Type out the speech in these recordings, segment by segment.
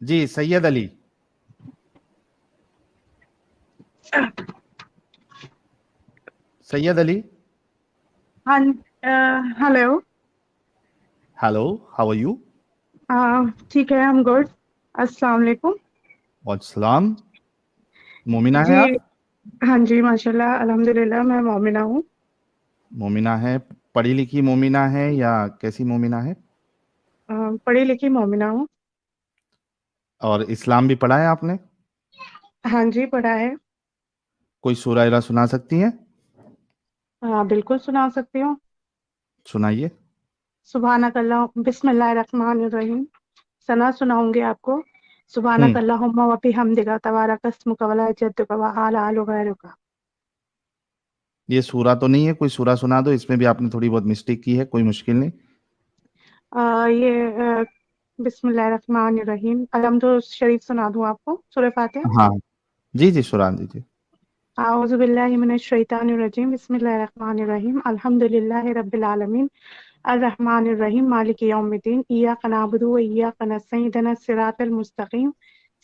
जी सैयद अली। सैयद अली। हाँ। Hello. Hello, how are you? ठीक है, हम गुड। अस्सलाम वालेकुम। वालेकुम। मोमिना है जी। आप? हाँ जी, माशाल्लाह, अल्हम्दुलिल्लाह, मैं मोमिना हूँ। मोमिना है? पढ़ी लिखी मोमिना है या कैसी मोमिना है? अ, पढ़ी लिखी मोमिना हूँ। और इस्लाम भी पढ़ा है आपने? हाँ जी, पढ़ा है। कोई सूरह इरा सुना सकती हैं? बिल्कुल सुना सकती हूँ। सुनाइए। सुभानक अल्लाह बिस्मिल्लाहिर रहमानिर रहीम। सना सुनाऊंगी आपको। हम्म। सुभानक अल्लाहुम्मा व बिहम्दिका तबारक अस्मुका व ला जद्दुका व आला आलु गैरुका। ये सूरा तो नहीं है? कोई सूरा सुना दो, इसमें भी आपने थोड़ी बहुत मिस्टेक की है, कोई मुश्किल नहीं। ये बिस्मिल्लाहिर रहमानिर रहीम, अलहम्द तो शरीफ सुना दूँ आपको, सूरह फातिहा। हाँ, जी जी, सुना दीजिए। आऊज़ु बिल्लाहि मिनश शैतानिर रजीम, बिस्मिल्लाहिर रहमानिर रहीम, अल्हम्दुलिल्लाहि रब्बिल आलमीन, अर्रहमानिर रहीम, मालिकि यौमिद्दीन, इय्याका नअबुदु व इय्याका नस्तईन, इहदिनस सिरातल मुस्तकीम,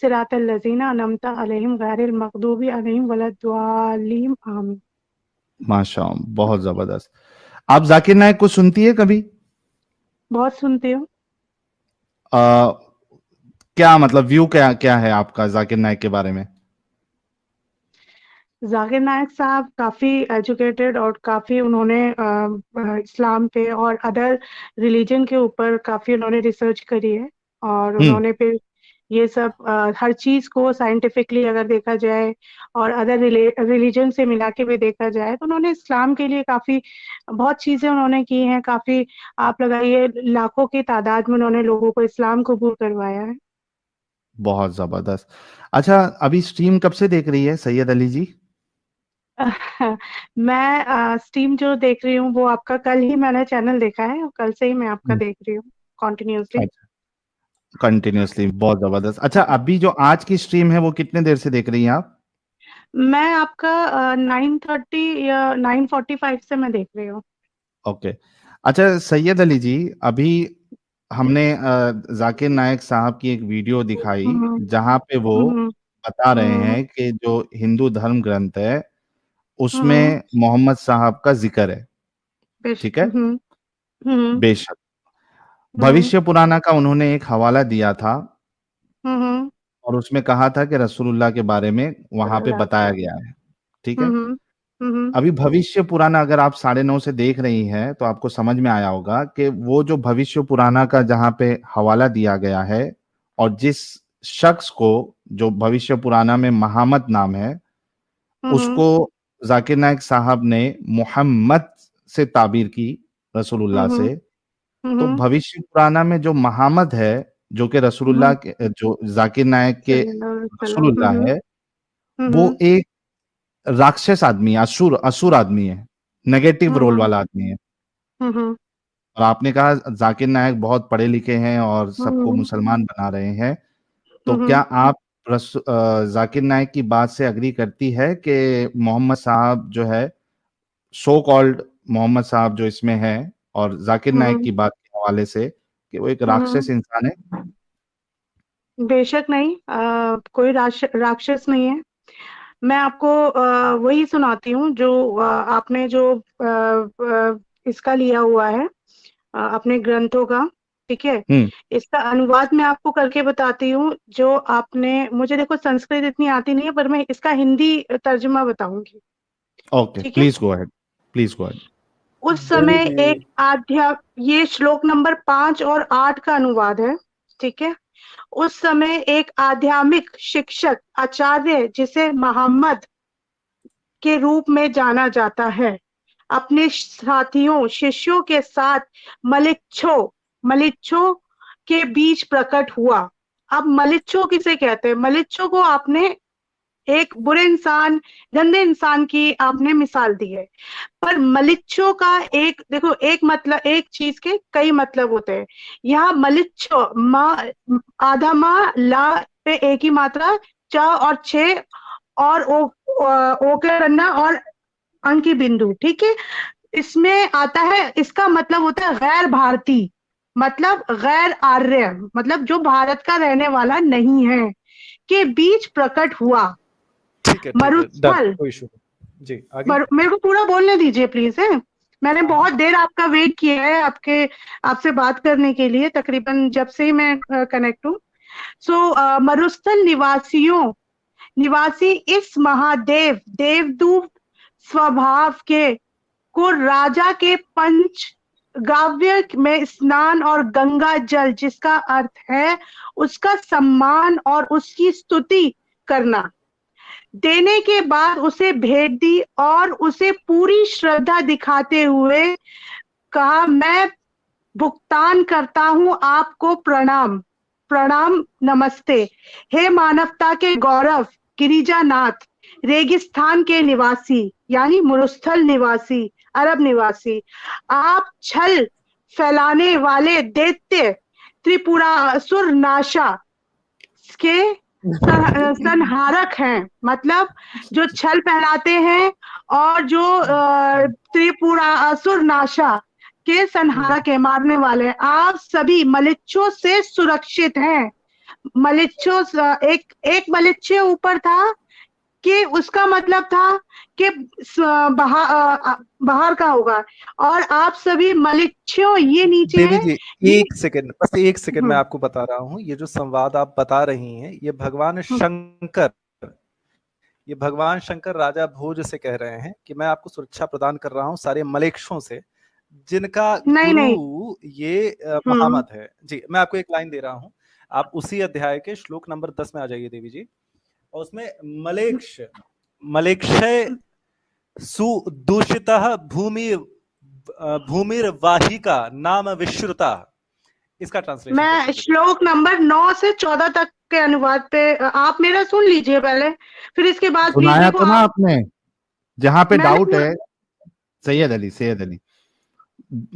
सिरातल लज़ीना अनअमता अलैहिम गैरिल मग़दूबि अलैहिम वलद्दाल्लीन, आमीन। माशा, बहुत जबरदस्त। आप जाकिर नायक को सुनती है कभी? बहुत सुनती हूँ। आ, क्या मतलब व्यू क्या क्या है आपका जाकिर नायक के बारे में? जाकिर नायक साहब काफ़ी एजुकेटेड और काफ़ी उन्होंने इस्लाम पे और अदर रिलीजन के ऊपर काफ़ी उन्होंने रिसर्च करी है। और हम्म। उन्होंने फिर ये सब हर चीज़ को साइंटिफिकली अगर देखा जाए और अदर रिलीजन से मिला के भी देखा जाए तो उन्होंने इस्लाम के लिए काफ़ी बहुत चीज़ें उन्होंने की हैं। काफ़ी आप लगाइए लाखों की तादाद में उन्होंने लोगों को इस्लाम कबूल करवाया है। बहुत जबरदस्त। अच्छा, अभी स्ट्रीम कब से देख रही है सैयद अली जी? मैं स्टीम जो देख रही हूँ वो आपका कल ही मैंने चैनल देखा है और कल से ही मैं आपका हम्म। देख रही हूँ कॉन्टिन्यूसली। अच्छा, कंटिन्यूअसली, बहुत जबरदस्त। अच्छा, अभी जो आज की स्ट्रीम है वो कितने देर से देख रही हैं आप? मैं आपका 9:30 या 9:45 से मैं देख रही हूँ। ओके। अच्छा सैयद अली जी, अभी हमने जाकिर नायक साहब की एक वीडियो दिखाई हम्म। जहां पे वो हम्म। बता रहे हम्म। हैं कि जो हिंदू धर्म ग्रंथ है हम्म। उसमें मोहम्मद साहब का जिक्र है। ठीक है। हम्म। हम्म। बेशक। हम्म। भविष्य पुराना का उन्होंने एक हवाला दिया था हम्म। और उसमें कहा था कि रसूलुल्लाह के बारे में वहां पे सल्लल्लाहु बताया अलैहि गया है। ठीक है। वसल्लम। हम्म। अभी भविष्य पुराना अगर आप 9:30 से देख रही हैं तो आपको समझ में आया होगा कि वो जो भविष्य पुराना का जहां पे हवाला दिया गया है और जिस शख्स को, जो भविष्य पुराना में महामत नाम है, हम्म। उसको जाकिर नायक साहब ने मोहम्मद से ताबीर की, रसूलुल्लाह हम्म। से। तो हम्म। भविष्य पुराना में जो महामद है, जो कि रसूलुल्लाह हम्म। के, जो जाकिर नायक के सल्लल्लाहु अलैहि वसल्लम। रसूलुल्लाह हम्म। है, वो हम्म। एक राक्षस आदमी है, असुर असुर आदमी है, नेगेटिव रोल हम्म। वाला आदमी है। हम्म। और आपने कहा जाकिर नायक बहुत पढ़े लिखे हैं और सबको हम्म। मुसलमान बना रहे हैं। तो क्या हम्म। आप जाकिर नायक की बात से अग्री करती है कि मोहम्मद साहब जो है, सो कॉल्ड मोहम्मद साहब जो इसमें है, और जाकिर नायक हम्म। की बात के हवाले से कि वो एक हम्म। राक्षस इंसान है? बेशक नहीं, कोई राक्षस नहीं है। मैं आपको वही सुनाती हूँ जो आपने जो इसका लिया हुआ है, अपने ग्रंथों का। ठीक है। हम्म। इसका अनुवाद मैं आपको करके बताती हूँ। जो आपने मुझे, देखो संस्कृत इतनी आती नहीं है पर मैं इसका हिंदी तर्जुमा बताऊंगी। ओके, ठीक है। Please go ahead. Please go ahead. उस समय एक ये श्लोक नंबर 5 और 8 का अनुवाद है। ठीक है। उस समय एक आध्यात्मिक शिक्षक आचार्य जिसे मोहम्मद के रूप में जाना जाता है, अपने साथियों शिष्यों के साथ मलिच्छो मलिच्छो के बीच प्रकट हुआ। अब मलिच्छो किसे कहते हैं? मलिच्छो को आपने एक बुरे इंसान, गंदे इंसान की आपने मिसाल दी है। पर मलिच्छो का एक, देखो, एक मतलब, एक चीज के कई मतलब होते हैं। यहाँ मलिच्छो आधा माँ ला पे एक ही मात्रा, च और छे और ओ के रन्ना और अंकी बिंदु। ठीक है। इसमें आता है, इसका मतलब होता है गैर भारतीय। मतलब गैर आर्य, मतलब जो भारत का रहने वाला नहीं है, के बीच प्रकट हुआ। ठीक है डन, मरुस्थल, कोई इशू नहीं जी, आगे। मेरे को पूरा बोलने दीजिए प्लीज है। मैंने बहुत देर आपका वेट किया है आपसे बात करने के लिए, तकरीबन जब से ही मैं कनेक्ट हूँ। मरुस्थल निवासी इस महादेव देवदूत स्वभाव के को राजा के पंच गाव्य में स्नान और गंगा जल, जिसका अर्थ है उसका सम्मान और उसकी स्तुति करना, देने के बाद उसे भेंट दी और उसे पूरी श्रद्धा दिखाते हुए कहा, मैं भुगतान करता हूं आपको प्रणाम, प्रणाम नमस्ते। हे मानवता के गौरव गिरिजानाथ, रेगिस्तान के निवासी यानी मरुस्थल निवासी, अरब निवासी, आप छल फैलाने वाले दैत्य त्रिपुरासुर नाशा के संहारक हैं, मतलब जो छल फैलाते हैं और जो त्रिपुरासुर नाशा के संहारक है, मारने वाले। आप सभी मलिच्छों से सुरक्षित हैं। मलिच्छों, एक मलिच्छ ऊपर था कि उसका मतलब था कि बाहर का होगा, और आप सभी मलिच्छों ये नीचे देवी है। जी एक सेकंड, बस एक सेकंड, मैं आपको बता रहा हूँ, ये जो संवाद आप बता रही हैं ये भगवान शंकर राजा भोज से कह रहे हैं कि मैं आपको सुरक्षा प्रदान कर रहा हूँ सारे मलेक्षों से, जिनका गुरु ये महामत है जी। मैं आपको एक लाइन दे रहा हूँ, आप उसी अध्याय के श्लोक नंबर 10 में आ जाइए देवी जी, और उसमें मलेक्षय सुदूषितः भूमिर्वाहिका नाम विश्रुता, इसका ट्रांसलेशन मैं श्लोक नंबर 9 से 14 तक के अनुवाद पे, आप मेरा सुन लीजिए पहले, फिर इसके बाद सुनाया तो ना आपने, जहाँ पे डाउट है। सैयद अली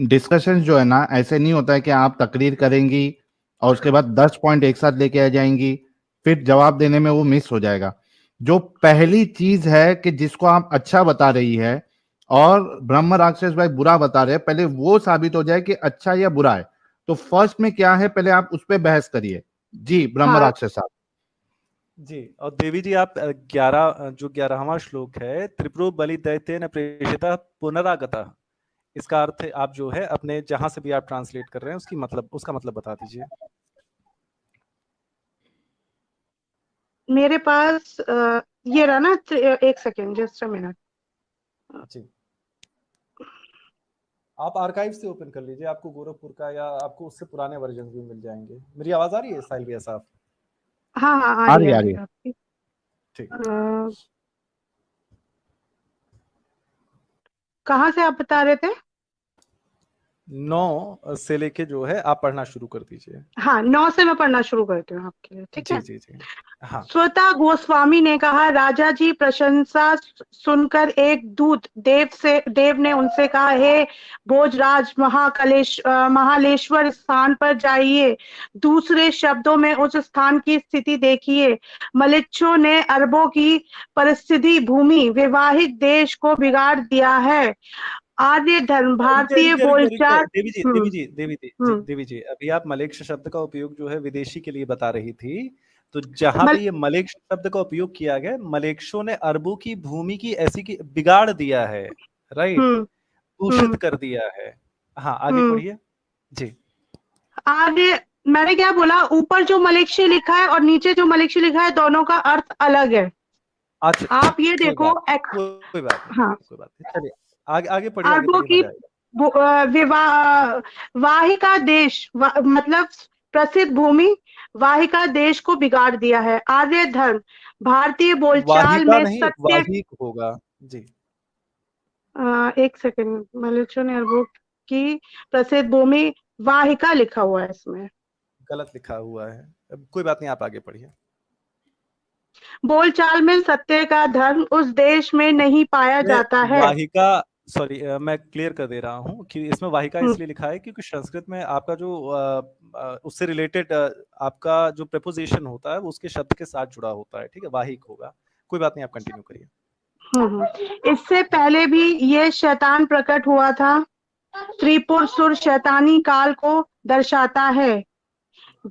डिस्कशन जो है ना, ऐसे नहीं होता है कि आप तकरीर करेंगी और उसके बाद 10 पॉइंट एक साथ लेके आ जाएंगी, फिर जवाब देने में वो मिस हो जाएगा। जो पहली चीज है कि जिसको आप अच्छा बता रही है और ब्रह्म राक्षस भाई बुरा बता रहे हैं, पहले वो साबित हो जाए कि अच्छा या बुरा है। तो फर्स्ट में क्या है, पहले आप उस पर बहस करिए जी ब्रह्म राक्षस साहब जी। और देवी जी आप 11वां श्लोक है, त्रिपुरो बलि दैत्य न प्रेषिता पुनरागता, इसका अर्थ आप जो है अपने जहां से भी आप ट्रांसलेट कर रहे हैं उसका मतलब बता दीजिए। मेरे पास ये रहा ना, एक सेकेंड, जस्ट अ मिनट जी। आप आर्काइव से ओपन कर लीजिए, आपको गोरखपुर का या आपको उससे पुराने वर्जन भी मिल जाएंगे। मेरी आवाज आ रही है साहिल भैया साहब? हाँ आ रही है आपकी। ठीक। कहाँ से आप बता रहे थे? 9 से लेके जो है आप पढ़ना शुरू कर दीजिए। हाँ 9 से मैं पढ़ना शुरू करती हूँ आपके लिए, ठीक है? जी। हाँ। स्वतः गोस्वामी ने कहा, राजा जी प्रशंसा सुनकर एक दूत देव ने उनसे कहा, हे भोजराज, महालेश्वर स्थान पर जाइए। दूसरे शब्दों में उस स्थान की स्थिति देखिए। मलिच्छों ने अरबों की परिस्थिति भूमि वैवाहिक देश को बिगाड़ दिया है। आर्य धर्म भारतीय बोलचाल। देवी जी अभी आप मलेक्ष शब्द का उपयोग जो है विदेशी के लिए बता रही थी, तो जहां पे ये मलेक्ष शब्द का उपयोग किया गया, मलेक्षों ने अरबों की भूमि की ऐसी की बिगाड़ दिया है, राइट, दूषित कर दिया है। हाँ आगे पढ़िए जी। आर्य, मैंने क्या बोला, ऊपर जो मलेक्षी लिखा है और नीचे जो मलेक्षी लिखा है, दोनों का अर्थ अलग है। अच्छा आप ये देखो, कोई बात नहीं, चलिए आगे पढ़िए। अरबों की वाहिका देश, मतलब प्रसिद्ध भूमि वाहिका देश को बिगाड़ दिया है। आर्य धर्म भारतीय बोलचाल में सत्य वाहिक होगा जी। एक सेकंड, मलेच्छों ने अरबों की प्रसिद्ध भूमि वाहिका लिखा हुआ है, इसमें गलत लिखा हुआ है, कोई बात नहीं, आप आगे पढ़िए। बोलचाल में सत्य का धर्म उस देश में नहीं पाया जाता है। वाहिका, सॉरी मैं क्लियर कर दे रहा हूँ कि इसमें वाहिका इसलिए लिखा है क्योंकि संस्कृत में आपका जो उससे रिलेटेड आपका जो प्रेपोजिशन होता है वो उसके शब्द के साथ जुड़ा होता है, ठीक है, वाहिक होगा। कोई बात नहीं, आप कंटिन्यू करिए। इससे पहले भी ये शैतान प्रकट हुआ था। त्रिपुर सुर शैतानी काल को दर्शाता है।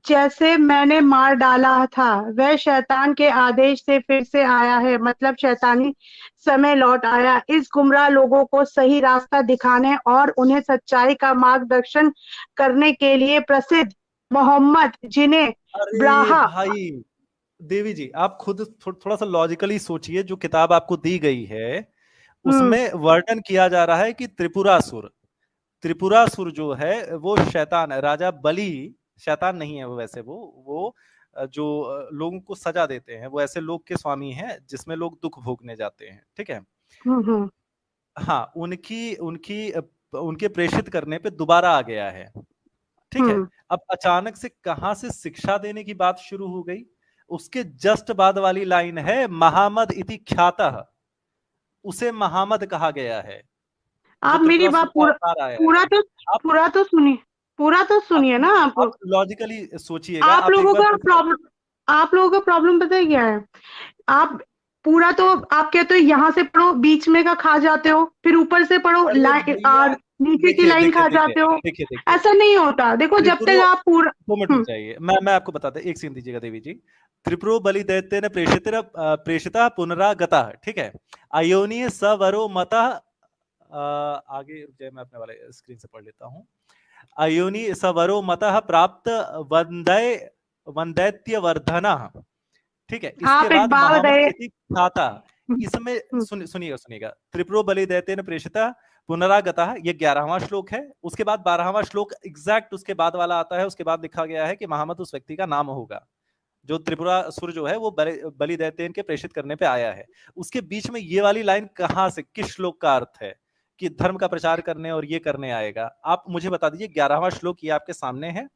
जैसे मैंने मार डाला था, वह शैतान के आदेश से फिर से आया है, मतलब शैतानी समय लौट आया इस गुमराह लोगों को सही रास्ता दिखाने और उन्हें सच्चाई का मार्गदर्शन करने के लिए प्रसिद्ध मोहम्मद, जिन्हें अरे ब्राहा। भाई देवी जी, आप खुद थोड़ा सा लॉजिकली सोचिए। जो किताब आपको दी गई है उसमें वर्णन किया जा रहा है कि त्रिपुरासुर, त्रिपुरासुर जो है वो शैतान है। राजा बलि शैतान नहीं है वो, वैसे वो जो लोगों को सजा देते हैं वो ऐसे लोग के स्वामी हैं जिसमें लोग दुख भोगने जाते हैं, ठीक है। हाँ, उनकी उनकी उनके प्रेषित करने पे दोबारा आ गया है, ठीक है। अब अचानक से कहां से शिक्षा देने की बात शुरू हो गई? उसके जस्ट बाद वाली लाइन है महामद इति ख्यातः, उसे महामद कहा गया है। आप मेरी बात पूरा तो सुनिए, पूरा तो सुनिए ना। आप लॉजिकली सोचिएगा। आप लोगों का प्रॉब्लम पता है क्या है? आप पूरा तो आप कहते हो यहाँ से पढ़ो, बीच में का खा जाते हो, फिर ऊपर से पढ़ो नीचे की लाइन खा जाते हो। ऐसा नहीं होता। देखो जब तक आप पूरा 2 मिनट रुक जाइए, मैं आपको बताता, एक सेकंड दीजिएगा देवी जी। त्रिपुरो बलि दैत्य ने प्रेषिता पुनरागता, ठीक है। अयोनी सवरो मता, आगे रुक जाए, मैं अपने वाले स्क्रीन से पढ़ लेता हूँ। अयोनि सवरो मतः प्राप्त वंदैत्य वर्धना, ठीक है। इसके बाद खाता, इसमें सुनिएगा। त्रिपुरो बलि दैत्य ने प्रेषिता पुनरागता, ये 11वां श्लोक है। उसके बाद 12वां श्लोक एग्जैक्ट उसके बाद वाला आता है। उसके बाद लिखा गया है कि महामद उस व्यक्ति का नाम होगा जो त्रिपुरासुर जो है वो बलि दैत्यन के प्रेषित करने पे आया है। उसके बीच में ये वाली लाइन कहां से, किस श्लोक का अर्थ है कि धर्म का प्रचार करने और ये करने आएगा? आप मुझे बता दीजिए। 11वां श्लोक ये आपके सामने है,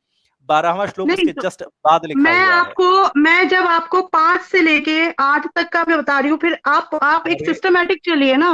12वां श्लोक उसके जस्ट बाद लिखा हुआ है। मैं जब आपको 5 से लेके 8 तक का मैं बता रही हूँ, फिर आप एक सिस्टमैटिक चलिए ना।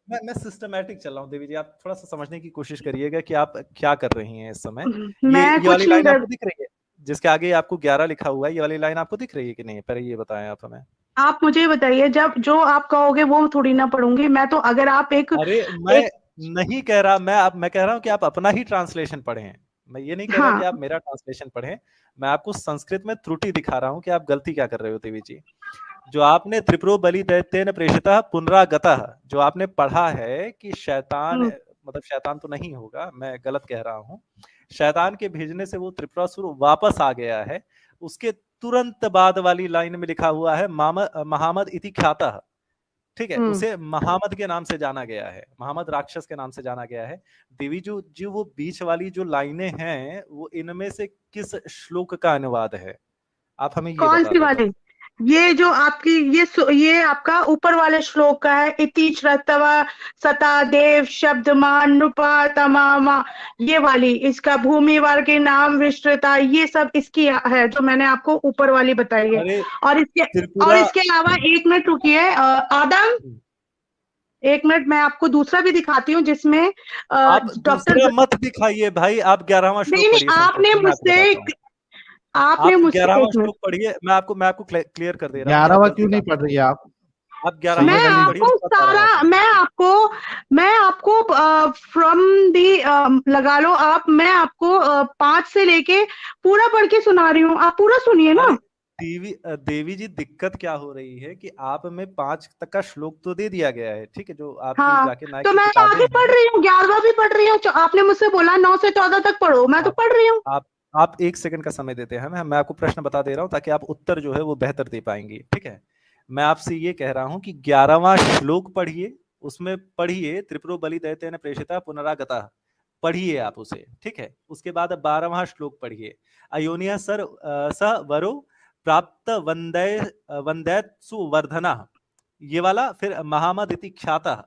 मैं सिस्टमैटिक चल रहा हूँ देवी जी, आप थोड़ा सा समझने की कोशिश करिएगा कि आप क्या कर रही हैं इस समय। ये वाली लाइन आपको दिख रही है जिसके आगे आपको 11 लिखा हुआ है, ये वाली लाइन आपको दिख रही है कि नहीं? पहले ये बताएं आप हमें। आप मुझे बताइए, जब जो आप कहोगे वो थोड़ी ना पढ़ूंगी मैं तो। अगर आप अरे मैं नहीं कह रहा, मैं कह रहा हूँ कि आप अपना ही ट्रांसलेशन पढ़ें। मैं ये नहीं कह रहा कि आप मेरा ट्रांसलेशन पढ़ें। मैं आपको संस्कृत में त्रुटि दिखा रहा हूँ कि आप गलती क्या कर रहे हो देवी जी। जो आपने त्रिपुरो बलि दैत्येन प्रेषितः पुनरागतः, जो आपने पढ़ा है कि शैतान, मतलब शैतान तो नहीं होगा, मैं गलत कह रहा हूँ। शैतान के भेजने से वो त्रिपुरासुर वापस आ गया है। उसके तुरंत बाद वाली लाइन में लिखा हुआ है महामद इति ख्यातः, ठीक है। उसे महामद के नाम से जाना गया है, महामद राक्षस के नाम से जाना गया है। देवी जो वो बीच वाली जो लाइनें हैं वो इनमें से किस श्लोक का अनुवाद है? आप हमें ये कौन सी वाली? ये जो आपकी ये आपका ऊपर वाले श्लोक का है। इति श्रतवा सता देव शब्दमान नृपा तमामा, ये वाली इसका भूमि वर्ग के नाम विस्तृता, ये सब इसकी है जो मैंने आपको ऊपर वाली बताई है। और इसके अलावा 1 मिनट रुकिए आदम, 1 मिनट, मैं आपको दूसरा भी दिखाती हूँ जिसमें डॉक्टर मत दिखाइए भाई, आप 11वां श्लोक पढ़िए। आपने मुझसे 11वां श्लोक पढ़िए, मैं आपको क्लियर कर दे रहा हूँ। 11वां क्यों नहीं पढ़ रही है आप? 11वां पढ़िए। मैं आपको फ्रॉम दी लगा लो आप, मैं आपको 5 से लेके पूरा पढ़ के सुना रही हूँ, आप पूरा सुनिए ना। देवी जी दिक्कत क्या हो रही है कि आप में 5 तक का श्लोक तो दे दिया गया है, ठीक है, जो आप जाके नायक तो मैं आगे पढ़ रही हूँ, 11वां भी पढ़ रही हूँ। आपने मुझसे बोला 9 से 14 तक पढ़ो, मैं तो पढ़ रही हूँ। आप 1 सेकंड का समय देते हैं, मैं आपको प्रश्न बता दे रहा हूँ ताकि आप उत्तर जो है वो बेहतर दे पाएंगी, ठीक है। मैं आपसे ये कह रहा हूँ कि 11वां श्लोक पढ़िए, उसमें पढ़िए त्रिपुरो बलि दैत्येन प्रेषितः पुनरागतः, पढ़िए आप उसे, ठीक है। उसके बाद 12वां श्लोक पढ़िए। अयोनिया स वरो प्राप्त वंदैत्सु वर्धना, ये वाला। फिर महामद इति ख्यातः,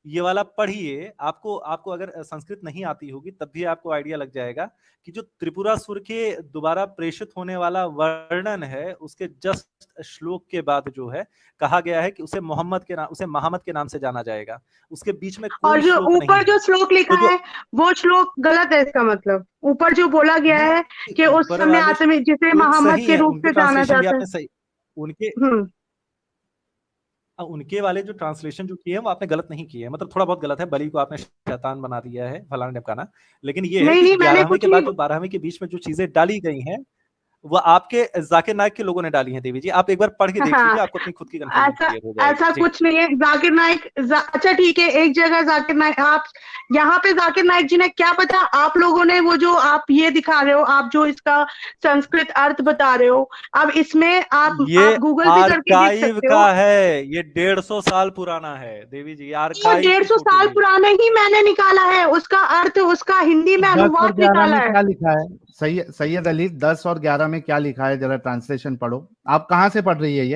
ये वाला पढ़िए। आपको अगर संस्कृत नहीं आती होगी तब भी आपको आइडिया लग जाएगा कि जो त्रिपुरासुर के दोबारा प्रेषित होने वाला वर्णन है उसके जस्ट श्लोक के बाद जो है कहा गया है कि उसे महामद के नाम से जाना जाएगा। उसके बीच में और जो ऊपर जो श्लोक लिखा है वो श्लोक गलत है। इसका मतलब ऊपर जो बोला गया है कि उस समय आत्मा जिसे महामद के रूप से जाना जाता है, उनके उनके वाले जो ट्रांसलेशन जो किए हैं वो आपने गलत नहीं किए हैं, मतलब थोड़ा बहुत गलत है, बलि को आपने शैतान बना दिया है फलाना ढमकाना, लेकिन ये है कि 11वीं के बाद जो 12वीं के बीच में जो चीजें डाली गई हैं वो आपके जाकिर नाइक के लोगों ने डाली हैं। देवी जी आप एक बार पढ़ के देख लीजिए, आपको अपनी खुद की कंफ्यूजन क्लियर हो जाएगी। ऐसा कुछ नहीं है। जाकिर नाइक अच्छा ठीक है, एक जगह जाकिर नाइक, आप यहाँ पे जाकिर नाइक जी ने क्या पता, आप लोगों ने वो जो आप ये दिखा रहे हो, आप जो इसका संस्कृत अर्थ बता रहे हो, अब इसमें आप गूगल पे करके देख सकते हो। का है ये 150 साल पुराना है देवी जी, आर्काइव 150 साल पुराना ही मैंने निकाला है, उसका अर्थ उसका हिंदी में अनुवाद निकाला है। क्या लिखा है सैयद अली, 10 और 11 में क्या लिखा है, जरा ट्रांसलेशन पढ़ो। आप कहाँ से पढ़ रही है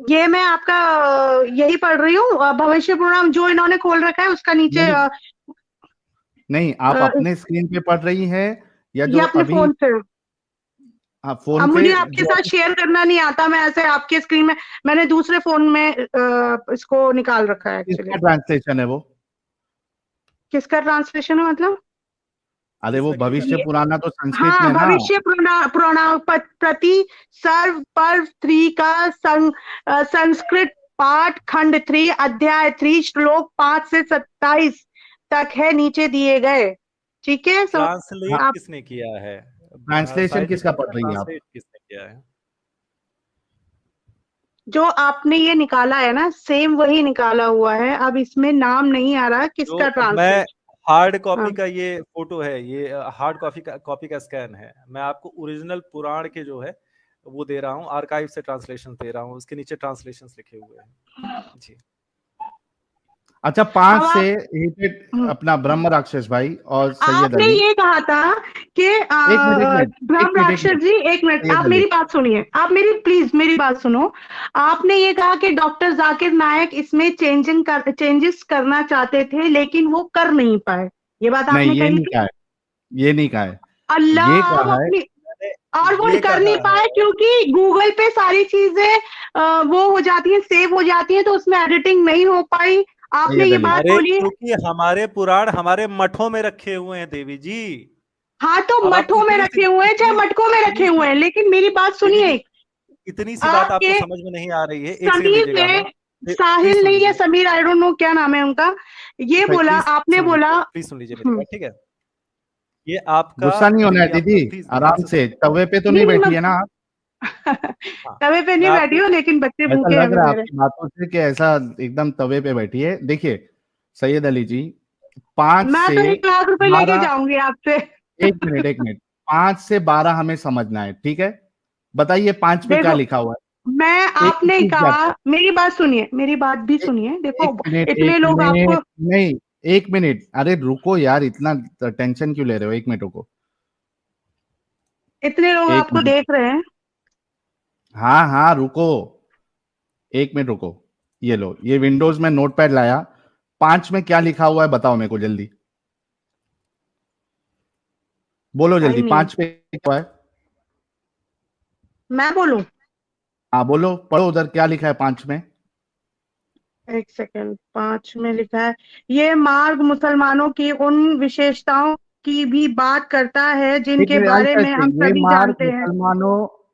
ये मैं आपका यही पढ़ रही हूँ, भविष्य पुराण जो इन्होंने खोल रखा है उसका नीचे। नहीं आप अपने स्क्रीन पे पढ़ रही है या जो अपने अभी फोन से? फोन अब पे मुझे आपके साथ शेयर करना नहीं आता, मैं ऐसे आपके स्क्रीन में, मैंने दूसरे फोन में इसको निकाल रखा है। किसका ट्रांसलेशन है वो? किसका ट्रांसलेशन है मतलब? अरे वो भविष्य पुराना तो संस्कृत हाँ, में ना। भविष्य पुराण प्रति सर्व पर्व 3 का संस्कृत पाठ खंड 3 अध्याय 3 श्लोक 5 से 27 तक है, नीचे दिए गए। ठीक है, ट्रांसलेट किसने किया है? ट्रांसलेशन किसका पढ़ रही है आप? किसने किया है? जो आपने ये निकाला है ना, सेम वही निकाला हुआ है। अब इसमें नाम नहीं आ रहा किसका ट्रांसलेशन। हार्ड कॉपी का ये फोटो है, ये हार्ड कॉपी का स्कैन है। मैं आपको ओरिजिनल पुराण के जो है वो दे रहा हूँ, आर्काइव से ट्रांसलेशन दे रहा हूँ, उसके नीचे ट्रांसलेशंस लिखे हुए हैं जी। अच्छा 5 से अपना ब्रह्म राक्षस भाई और सैयद आपने अली। ये कहा था कि ब्रह्म राक्षस जी, एक मिनट आप मेरी बात सुनिए, आप प्लीज मेरी बात सुनो। आपने ये कहा कि डॉक्टर जाकिर नायक इसमें चेंजेस करना चाहते थे लेकिन वो कर नहीं पाए, ये बात आपने कही थी? ये नहीं कहा है, अल्लाह, ये कहा है और वो कर नहीं पाए क्योंकि गूगल पे सारी चीजें वो हो जाती है, सेव हो जाती है, तो उसमें एडिटिंग नहीं हो पाई। आपने ये बात बोली, क्योंकि हमारे पुराण हमारे मठों में रखे हुए हैं देवी जी। हाँ तो मठों में रखे हुए हैं चाहे मटकों में रखे हुए हैं, लेकिन मेरी बात सुनिए, इतनी सी बात आपको समझ में नहीं आ रही है? एक समीर ने, साहिल नहीं या समीर, आई डोंट नो क्या नाम है उनका, ये बोला, आपने बोला, प्लीज सुन लीजिए मेरी बात, ठीक है? ये आपका गुस्सा नहीं होना है दीदी, आराम से, तवे पे तो नहीं बैठी है ना आप? तवे पे नहीं बैठी हो, लेकिन बच्चे भूखे हैं लग रहा है आपकी बातों से कि ऐसा एकदम तवे पे बैठी है। देखिए सैयद अली जी, 5 मैं से तो 1 लाख रुपए लेके जाऊंगी आपसे। एक मिनट 5 से 12 हमें समझना है, ठीक है? बताइए 5 पे क्या लिखा हुआ है? मैं आपने कहा, मेरी बात सुनिए, मेरी बात भी सुनिए। देखो इतने लोग आपको, नहीं 1 मिनट, अरे रुको यार, इतना टेंशन क्यों ले रहे हो? 1 मिनट रुको, इतने लोग आपको देख रहे हैं। हाँ रुको, 1 मिनट रुको। ये लो, ये विंडोज में नोटपैड लाया। 5 में क्या लिखा हुआ है बताओ मेरे को जल्दी, बोलो जल्दी। 5 पे क्या है? मैं बोलूं? हाँ बोलो, पढ़ो उधर क्या लिखा है 5 में। 1 सेकेंड, 5 में लिखा है, ये मार्ग मुसलमानों की उन विशेषताओं की भी बात करता है जिनके बारे में हम सभी जानते हैं।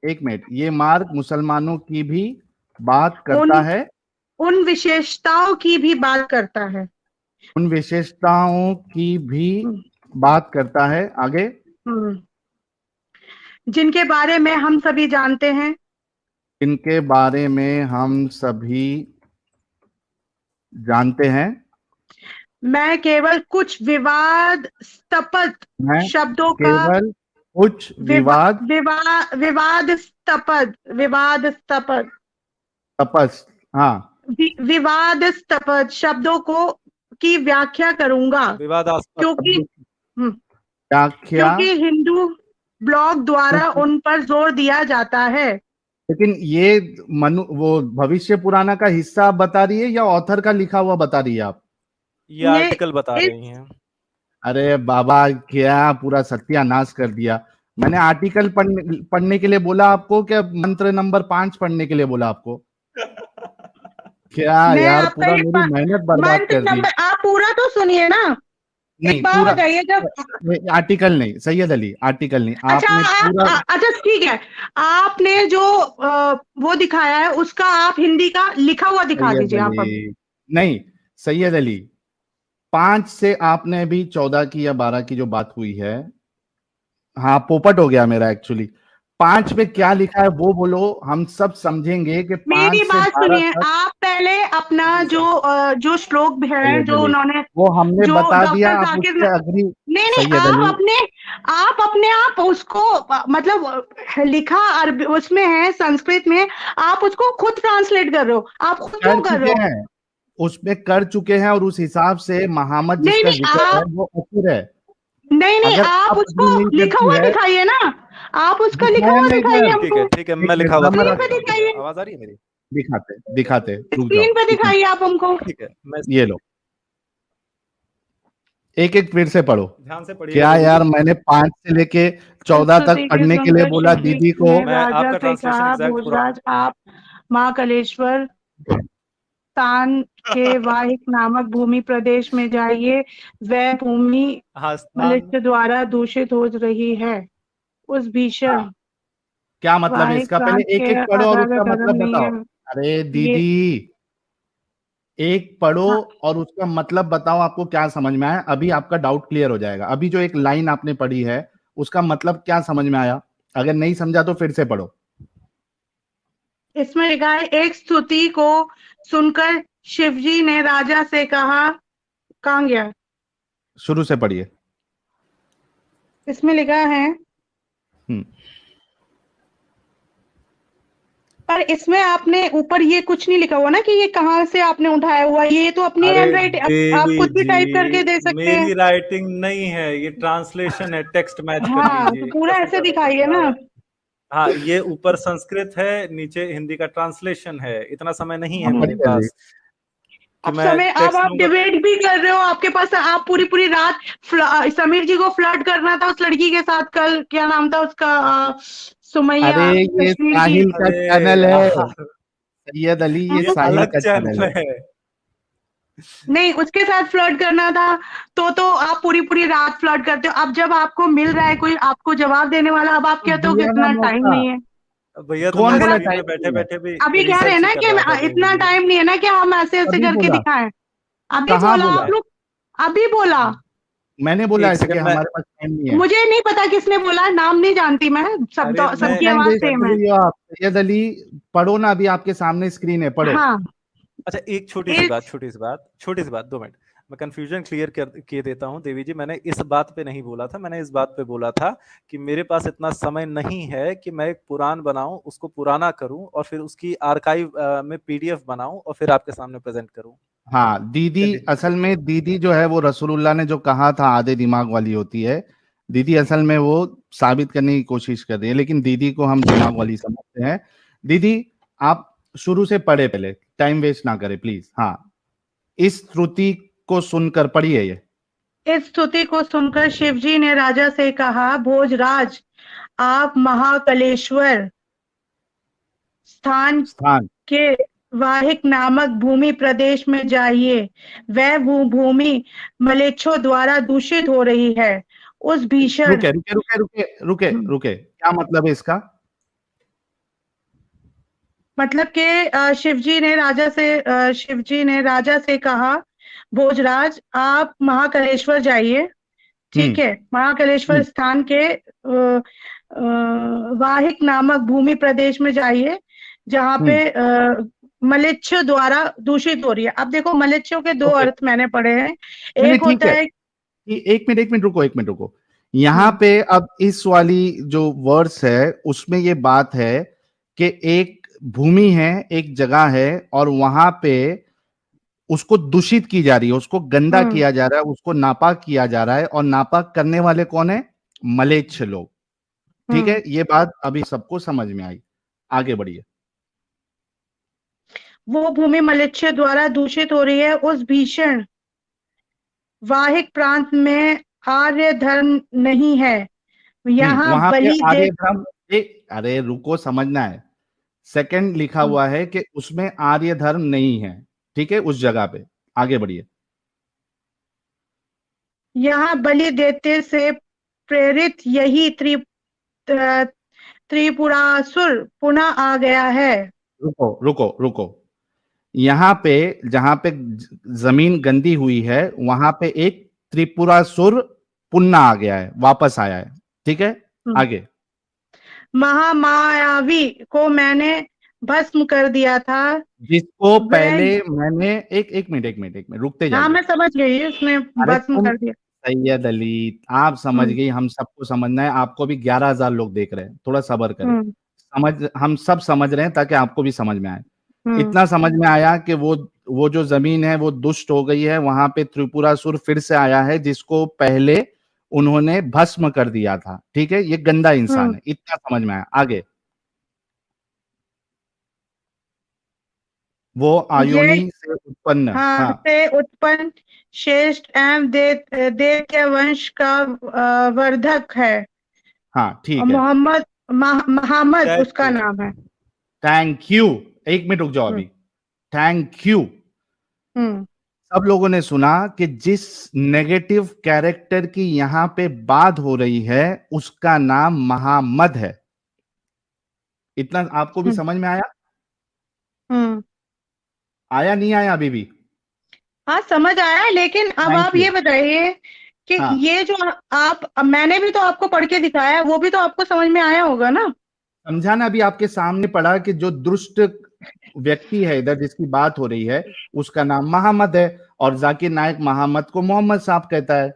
एक मिनट, ये मार्ग मुसलमानों की भी बात करता है, उन विशेषताओं की भी बात करता है, उन विशेषताओं की भी बात करता है। आगे, जिनके बारे में हम सभी जानते हैं, इनके बारे में हम सभी जानते हैं। मैं केवल कुछ विवादास्पद शब्दों का, केवल कुछ विवादास्पद शब्दों को की व्याख्या करूंगा, क्योंकि हिंदू ब्लॉग द्वारा उन पर जोर दिया जाता है। लेकिन ये वो भविष्य पुराना का हिस्सा आप बता रही है या ऑथर का लिखा हुआ बता रही है आप? ये आर्टिकल बता रही हैं। अरे बाबा, क्या पूरा सत्यानाश कर दिया। मैंने आर्टिकल पढ़ने के लिए बोला आपको, क्या मंत्र नंबर 5 पढ़ने के लिए बोला आपको? क्या यार, पूरा मेरी मेहनत बर्बाद कर दी। आप पूरा तो सुनिए ना। नहीं, एक बात पूरा बताइए, जब आर्टिकल नहीं, सैयद अली, आर्टिकल नहीं, अच्छा आपने पूरा अच्छा ठीक है, आपने जो वो दिखाया है उसका आप हिंदी का लिखा हुआ दिखा सैयद दीजिए आप अभी। अली नहीं, सैयद अली 5 से आपने अभी 14 की या 12 की जो बात हुई है, हाँ पोपट हो गया मेरा एक्चुअली। 5 में क्या लिखा है वो बोलो, हम सब समझेंगे कि 5 मेरी से बात 12 सुनिए, तक। आप पहले अपना जी जो जो श्लोक है सैयद जो अली उन्होंने, वो हमने जो बता दिया, डॉक्टर आप जाकिर, उससे अग्री। नहीं नहीं, सैयद अली आप अपने आप उसको मतलब लिखा अरबी उसमें है, संस्कृत में, आप उसको खुद ट्रांसलेट कर रहे हो, आप खुद कर क्यों कर रहे चुके हो? हैं, उसमें कर चुके हैं, और उस हिसाब से महामद नहीं जिसका नहीं जिक्र है आप, वो असुर है। नहीं नहीं, अगर आप आप उसको अग्री नहीं लिखा करती हुआ है, दिखाइए ना, आप उसका लिखा दिखाया हुआ नहीं दिखाइए सर। हमको, ठीक है, एक मैं मिनट लिखा हुआ नंबर स्क्रीन दिखा पे देता रखता हूँ, हूँ, ठीक है, दिखाइए, आवाज आ रही है मेरी? दिखाते दिखाते, रुक जाओ, स्क्रीन पे एक मिनट, दिखाइए आप हमको। ठीक है, मैं ये लो, एक एक फिर से पढ़ो। ध्यान से पढ़िएगा क्या देवी यार, जी। मैंने 5 से लेके इस 14 तक स्तुति की पढ़ने के लिए सुनकर बोला शिवजी दीदी को। ने मैं राजा आपका से ट्रांसलेशन कहा, एग्जैक्ट पूरा भोजराज आप महाकालेश्वर स्थान के वाहिक नामक भूमि प्रदेश में जाइए, वह भूमि हाँ, स्थान मनुष्य द्वारा दूषित हो रही है, उस भीषण हाँ, क्या मतलब है वाहिक इसका, पहले प्रांत एक के एक पढ़ो और आधार उसका धर्म मतलब नहीं बताओ। है। अरे ये दीदी, एक पढ़ो हाँ, और उसका मतलब बताओ, आपको क्या समझ में आया, अभी आपका डाउट क्लियर हो जाएगा। अभी जो एक लाइन आपने पढ़ी है उसका मतलब क्या समझ में आया, अगर नहीं समझा तो फिर से पढ़ो। इसमें लिखा है, एक स्तुति को सुनकर शिवजी ने राजा से कहा, कहाँ गया, शुरू से पढ़िए। इसमें लिखा है, हम्म पर इसमें आपने ऊपर ये कुछ नहीं लिखा हुआ ना कि ये कहाँ से आपने उठाया हुआ, ये तो अपनी अरे हैंड राइट, आप देवी खुद भी टाइप करके दे जी, सकते हैं। मेरी राइटिंग नहीं है, ये ट्रांसलेशन है, टेक्स्ट मैच कर हाँ, तो लीजिए, पूरा बस ऐसे इतना सा दिखाइए बता ना। रहा है। हाँ, ये ऊपर संस्कृत है, नीचे हिंदी का ट्रांसलेशन है, इतना समय नहीं है मेरे पढ़िए अभी। पास कि अब मैं समय, अब टेक्स्ट आप लूंगा। डिबेट भी कर रहे हो, आपके पास, आप पूरी पूरी रात समीर जी को फ्लर्ट करना था उस लड़की के साथ, कल क्या नाम था उसका, अरे सुमैया ये कश्मीर की। साहिल का अरे चैनल है, यार, सैयद अली, ये ये साहिल अलग का चैनल चैनल है। है। नहीं, उसके साथ फ्लर्ट करना था, तो आप पूरी पूरी रात फ्लर्ट करते हो, अब जब आपको मिल रहा है कोई आपको जवाब देने वाला, अब आप तो कहते हो कि दिया ना इतना टाइम मौका, नहीं है। भैया तो कौन मैं अगर बोला आप जमीन टाइम में बैठे नहीं है? बैठे भी अभी कह रहे हैं रिसर्च ही ना कर कि रहा था देवी इतना जी। टाइम नहीं है ना कि हम ऐसे ऐसे कभी करके बोला, दिखाएं, अभी कहाँ बोला बोला, आप लोग, अभी बोला। मैंने बोला एक ऐसे कि सेकंड में, हमारे पास टाइम नहीं है? मुझे नहीं पता किसने बोला, नाम नहीं जानती मैं, अरे मैं, क्यों सबकी टाइम आवाज वेस्ट सेम कर है। रही हो आप सैयद अली? पढ़ो ना, अभी आपके सामने स्क्रीन है, पढ़ो। हाँ, अच्छा एक इस छोटी सी बात, 2 मिनट, मैं कंफ्यूजन क्लियर कर किए देता हूं देवी जी। मैंने इस बात पे नहीं बोला था, मैंने इस बात पे बोला था कि मेरे पास इतना समय नहीं है कि मैं एक पुराण बनाऊं, उसको पुराना करूं और फिर उसकी आर्काइव में पीडीएफ बनाऊं और फिर आपके सामने प्रेजेंट करूं। हाँ दीदी, चलिए ठीक है। असल में दीदी जो है वो रसूलुल्लाह ने जो कहा था आधे दिमाग वाली होती है। दीदी असल में वो साबित करने की कोशिश कर रही है, लेकिन दीदी को हम दिमाग वाली समझते हैं। दीदी आप शुरू से पढ़े, पहले टाइम वेस्ट ना करें प्लीज। हाँ, इस श्रुति को सुनकर पढ़िए ये। इस स्तुति को सुनकर शिवजी ने राजा से कहा, भोजराज आप महाकलेश्वर स्थान स्थान, के वाहिक नामक भूमि प्रदेश में जाइए, वह भूमि मलेच्छों द्वारा दूषित हो रही है, उस भीषण, रुके रुके रुके रुके रुके रुके, क्या मतलब है इसका? मतलब कि शिवजी ने राजा से कहा, भोजराज आप महाकालेश्वर जाइए, ठीक हम्म है, महाकालेश्वर हम्म स्थान के वाहिक नामक भूमि प्रदेश में जाइए, जहाँ पे हम्म मलेच्छ द्वारा दूषित हो रही है। अब देखो, मलेच्छों के दो ओके, अर्थ मैंने पढ़े हैं, नहीं नहीं एक ठीक होता है, है, एक मिनट रुको, एक मिनट रुको। यहाँ हम्म, पे अब इस वाली जो वर्ड्स है उसमें ये बात है कि एक भूमि है, एक जगह है, और वहां पे उसको दूषित की जा रही है, उसको गंदा हम्म, किया जा रहा है, उसको नापाक किया जा रहा है, और नापाक करने वाले कौन है? मलेच्छ लोग। ठीक हम्म, है, ये बात अभी सबको समझ में आई, आगे बढ़िए। वो भूमि मलेच्छ द्वारा दूषित हो रही है, उस भीषण वाहिक प्रांत में आर्य धर्म नहीं है, यहाँ वहां पे बलि दे, आर्य धर्म, अरे रुको, समझना है। सेकंड लिखा हुआ है कि उसमें आर्य धर्म नहीं है, ठीक है, उस जगह पे। आगे बढ़िए। यहाँ बलि देते से प्रेरित यही त्रिपुरासुर पुनः आ गया है। रुको रुको रुको, यहाँ पे जहां पे जमीन गंदी हुई है वहां पे एक त्रिपुरासुर पुनः आ गया है, वापस आया है। ठीक है, आगे। महामायावी को मैंने भस्म कर दिया था, जिसको पहले मैंने एक मिनट रुकते हाँ जाइए। मैं समझ गई, उसने अरे भस्म तुम कर दिया। सैयद अली, आप समझ गई, हम सबको समझना है, आपको भी 11,000 लोग देख रहे हैं, थोड़ा सब्र करें। हम सब समझ रहे हैं ताकि आपको भी समझ में आए। इतना समझ में आया कि वो जो जमीन है वो दुष्ट हो गई है, वहां पे त्रिपुरासुर फिर से आया है जिसको पहले उन्होंने भस्म कर दिया था। ठीक है, ये गंदा इंसान है, इतना समझ में आया। आगे। वो आयोनी से उत्पन्न, हाँ, से उत्पन्न श्रेष्ठ एवं दैत्य वंश का वर्धक है। हाँ ठीक है, मोहम्मद उसका नाम है। Thank you. एक मिनट रुक जाओ अभी। Thank you. सब लोगों ने सुना कि जिस नेगेटिव कैरेक्टर की यहां पे बात हो रही है उसका नाम मोहम्मद है। इतना आपको भी समझ में आया? आया नहीं आया अभी भी? हाँ समझ आया, लेकिन अब आप ये बताइए कि ये जो मैंने भी तो आपको पढ़ के दिखाया है, वो भी तो आपको समझ में आया होगा ना? समझाना अभी आपके सामने पड़ा कि जो दुष्ट व्यक्ति है इधर जिसकी बात हो रही है उसका नाम मोहम्मद है, और जाकिर नायक मोहम्मद को मोहम्मद साहब कहता है।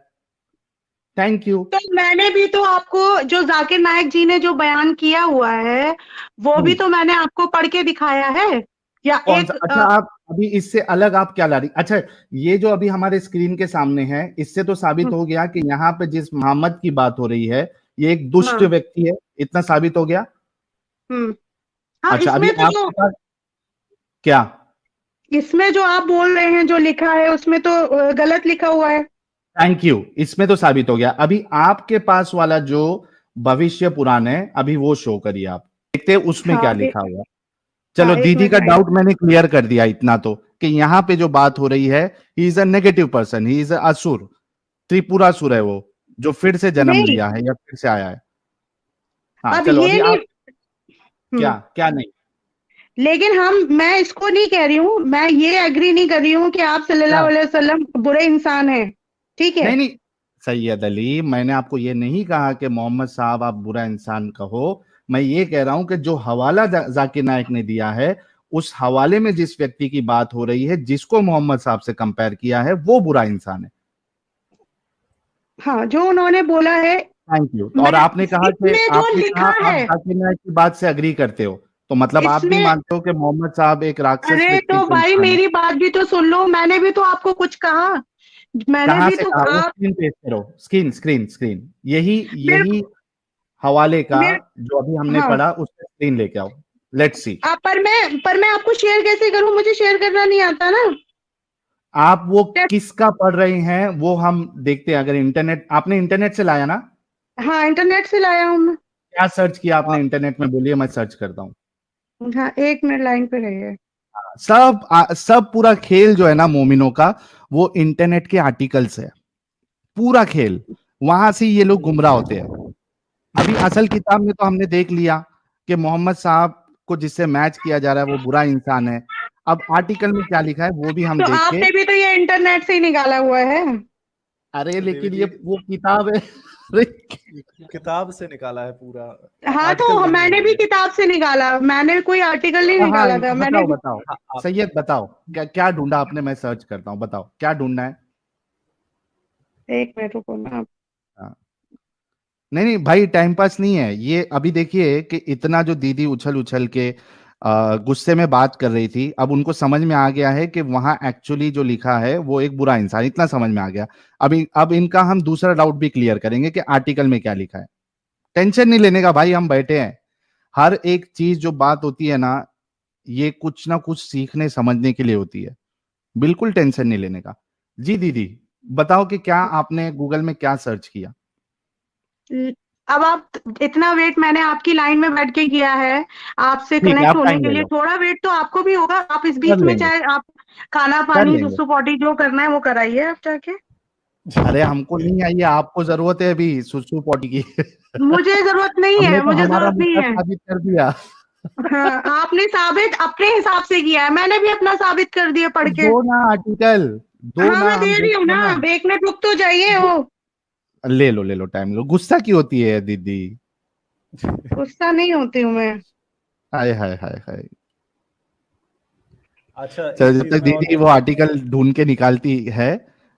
Thank you. तो मैंने भी तो आपको जो जाकिर नायक जी ने जो बयान किया हुआ है वो भी तो मैंने आपको पढ़ के दिखाया है। या एक अच्छा, आप अभी इससे अलग आप क्या ला रही? अच्छा, ये जो अभी हमारे स्क्रीन के सामने है इससे तो साबित हो गया कि यहाँ पे जिस मोहम्मद की बात हो रही है ये एक दुष्ट व्यक्ति है, इतना साबित हो गया। हाँ, अच्छा, इसमें अभी तो आपके पास क्या, इसमें जो आप बोल रहे हैं जो लिखा है उसमें तो गलत लिखा हुआ है। थैंक यू, इसमें तो साबित हो गया। अभी आपके पास वाला जो भविष्य पुराण है अभी वो शो करिए, आप देखते हैं उसमें क्या लिखा हुआ। चलो, दीदी का डाउट मैंने क्लियर कर दिया इतना तो, कि यहाँ पे जो बात हो रही है he is a negative person, he is असुर, त्रिपुरासुर है वो, जो फिर से जन्म लिया है या फिर से आया है। हाँ चलो, अभी आप क्या क्या नहीं, लेकिन मैं इसको नहीं कह रही हूँ, मैं ये एग्री नहीं कर रही हूँ कि आप सल्लल्लाहु अलैहि वसल्लम बुरे इंसान हैं। ठीक है, नहीं सैयद अली, मैंने आपको ये नहीं कहा कि मोहम्मद साहब आप बुरा इंसान कहो। मैं ये कह रहा हूं कि जो हवाला जाकिर नायक ने दिया है उस हवाले में जिस व्यक्ति की बात हो रही है जिसको मोहम्मद साहब से कंपेयर किया है वो बुरा इंसान है। हाँ, जो उन्होंने बोला है। Thank you. और आपने कहा कि आप जाकिर नायक की बात से अग्री करते हो, तो मतलब आप भी मानते हो कि मोहम्मद साहब एक राक्षस अरे तो भाई मेरी बात भी तो सुन लो, मैंने भी तो आपको कुछ कहा। मैंने भी तो कहा, स्क्रीन पेश करो, स्क्रीन यही हवाले का जो अभी हमने पढ़ा उससे स्क्रीन लेके आओ, लेट्स सी। पर मैं आपको शेयर कैसे करूं, मुझे शेयर करना नहीं आता ना। आप वो किसका पढ़ रहे हैं वो हम देखते हैं। अगर आपने इंटरनेट से लाया ना? हाँ, इंटरनेट से लाया हूं मैं। क्या सर्च किया आपने इंटरनेट में, बोलिए, मैं सर्च करता हूँ। हाँ, 1 मिनट लाइन पे रहिए। सब पूरा खेल जो है ना मोमिनों का, वो इंटरनेट के आर्टिकल्स है, पूरा खेल वहां से ये लोग गुमराह होते हैं। अभी असल किताब में तो हमने देख लिया कि मोहम्मद साहब को जिससे मैच किया जा रहा है वो बुरा इंसान है। अब आर्टिकल में क्या लिखा है वो भी हम तो देख के। आपने भी तो ये इंटरनेट से ही निकाला हुआ है। अरे लेकिन ये वो किताब है किताब से निकाला है पूरा। हाँ, तो मैंने भी किताब से निकाला, मैंने कोई आर्टिकल नहीं निकाला था। मैंने बताओ सैयद, बताओ क्या ढूंढा आपने, मैं सर्च करता हूँ, बताओ क्या ढूंढना है। 1 मिनट रुको ना। नहीं भाई, टाइम पास नहीं है ये। अभी देखिए कि इतना जो दीदी उछल उछल के गुस्से में बात कर रही थी, अब उनको समझ में आ गया है कि वहां एक्चुअली जो लिखा है वो एक बुरा इंसान, इतना समझ में आ गया। अब इनका हम दूसरा डाउट भी क्लियर करेंगे कि आर्टिकल में क्या लिखा है। टेंशन नहीं लेने का भाई, हम बैठे हैं। हर एक चीज जो बात होती है ना, ये कुछ ना कुछ सीखने समझने के लिए होती है, बिल्कुल टेंशन नहीं लेने का। जी दीदी बताओ कि क्या आपने गूगल में क्या सर्च किया। अब आप इतना वेट मैंने आपकी लाइन में बैठ के किया है, आपसे कनेक्ट होने के लिए थोड़ा वेट तो आपको भी होगा। आप इस बीच में चाहे आप खाना पानी सुसु पॉटी जो करना है वो कराइए आप जाके। अरे हमको नहीं आई है, आपको जरूरत है अभी सुसु पॉटी की। मुझे जरूरत नहीं हमने है, तो मुझे हमारा जरूरत नहीं मुद्दा है। साबित कर दिया। हाँ, आपने साबित अपने हिसाब से किया है, मैंने भी अपना साबित कर दिया पढ़ तो के। दो ना आर्टिकल, दो हाँ ना, मैं हम दे रही हूँ देखते हैं ना, ना। 1 मिनट रुक तो जाइए। वो ले लो टाइम लो, गुस्सा क्यों होती है दीदी? गुस्सा नहीं होती हूँ मैं। हाय हाय हाय हाय। अच्छा, चलो एक जब चीज तक मैं और दीदी वो आर्टिकल ढूंढ के निकालती है,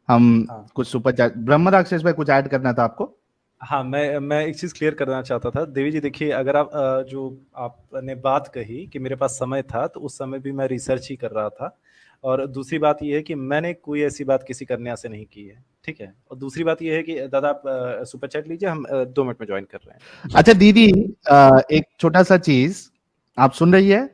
हम हाँ कुछ सुपर चैट, ब्रह्म राक्षस भाई कुछ ऐड करना था आपको? हाँ, मैं एक चीज क्लियर करना चाहता था देवी जी। देखिए, अगर आप जो आपने बात कही कि मेरे पास समय था, तो उस समय भी मैं रिसर्च ही कर रहा था। और दूसरी बात यह है कि मैंने कोई ऐसी बात किसी कन्या से नहीं की है, ठीक है। और दूसरी बात यह है कि दादा आप सुपर चैट लीजिए, हम 2 मिनट में ज्वाइन कर रहे हैं। अच्छा दीदी, एक छोटा सा चीज, आप सुन रही है?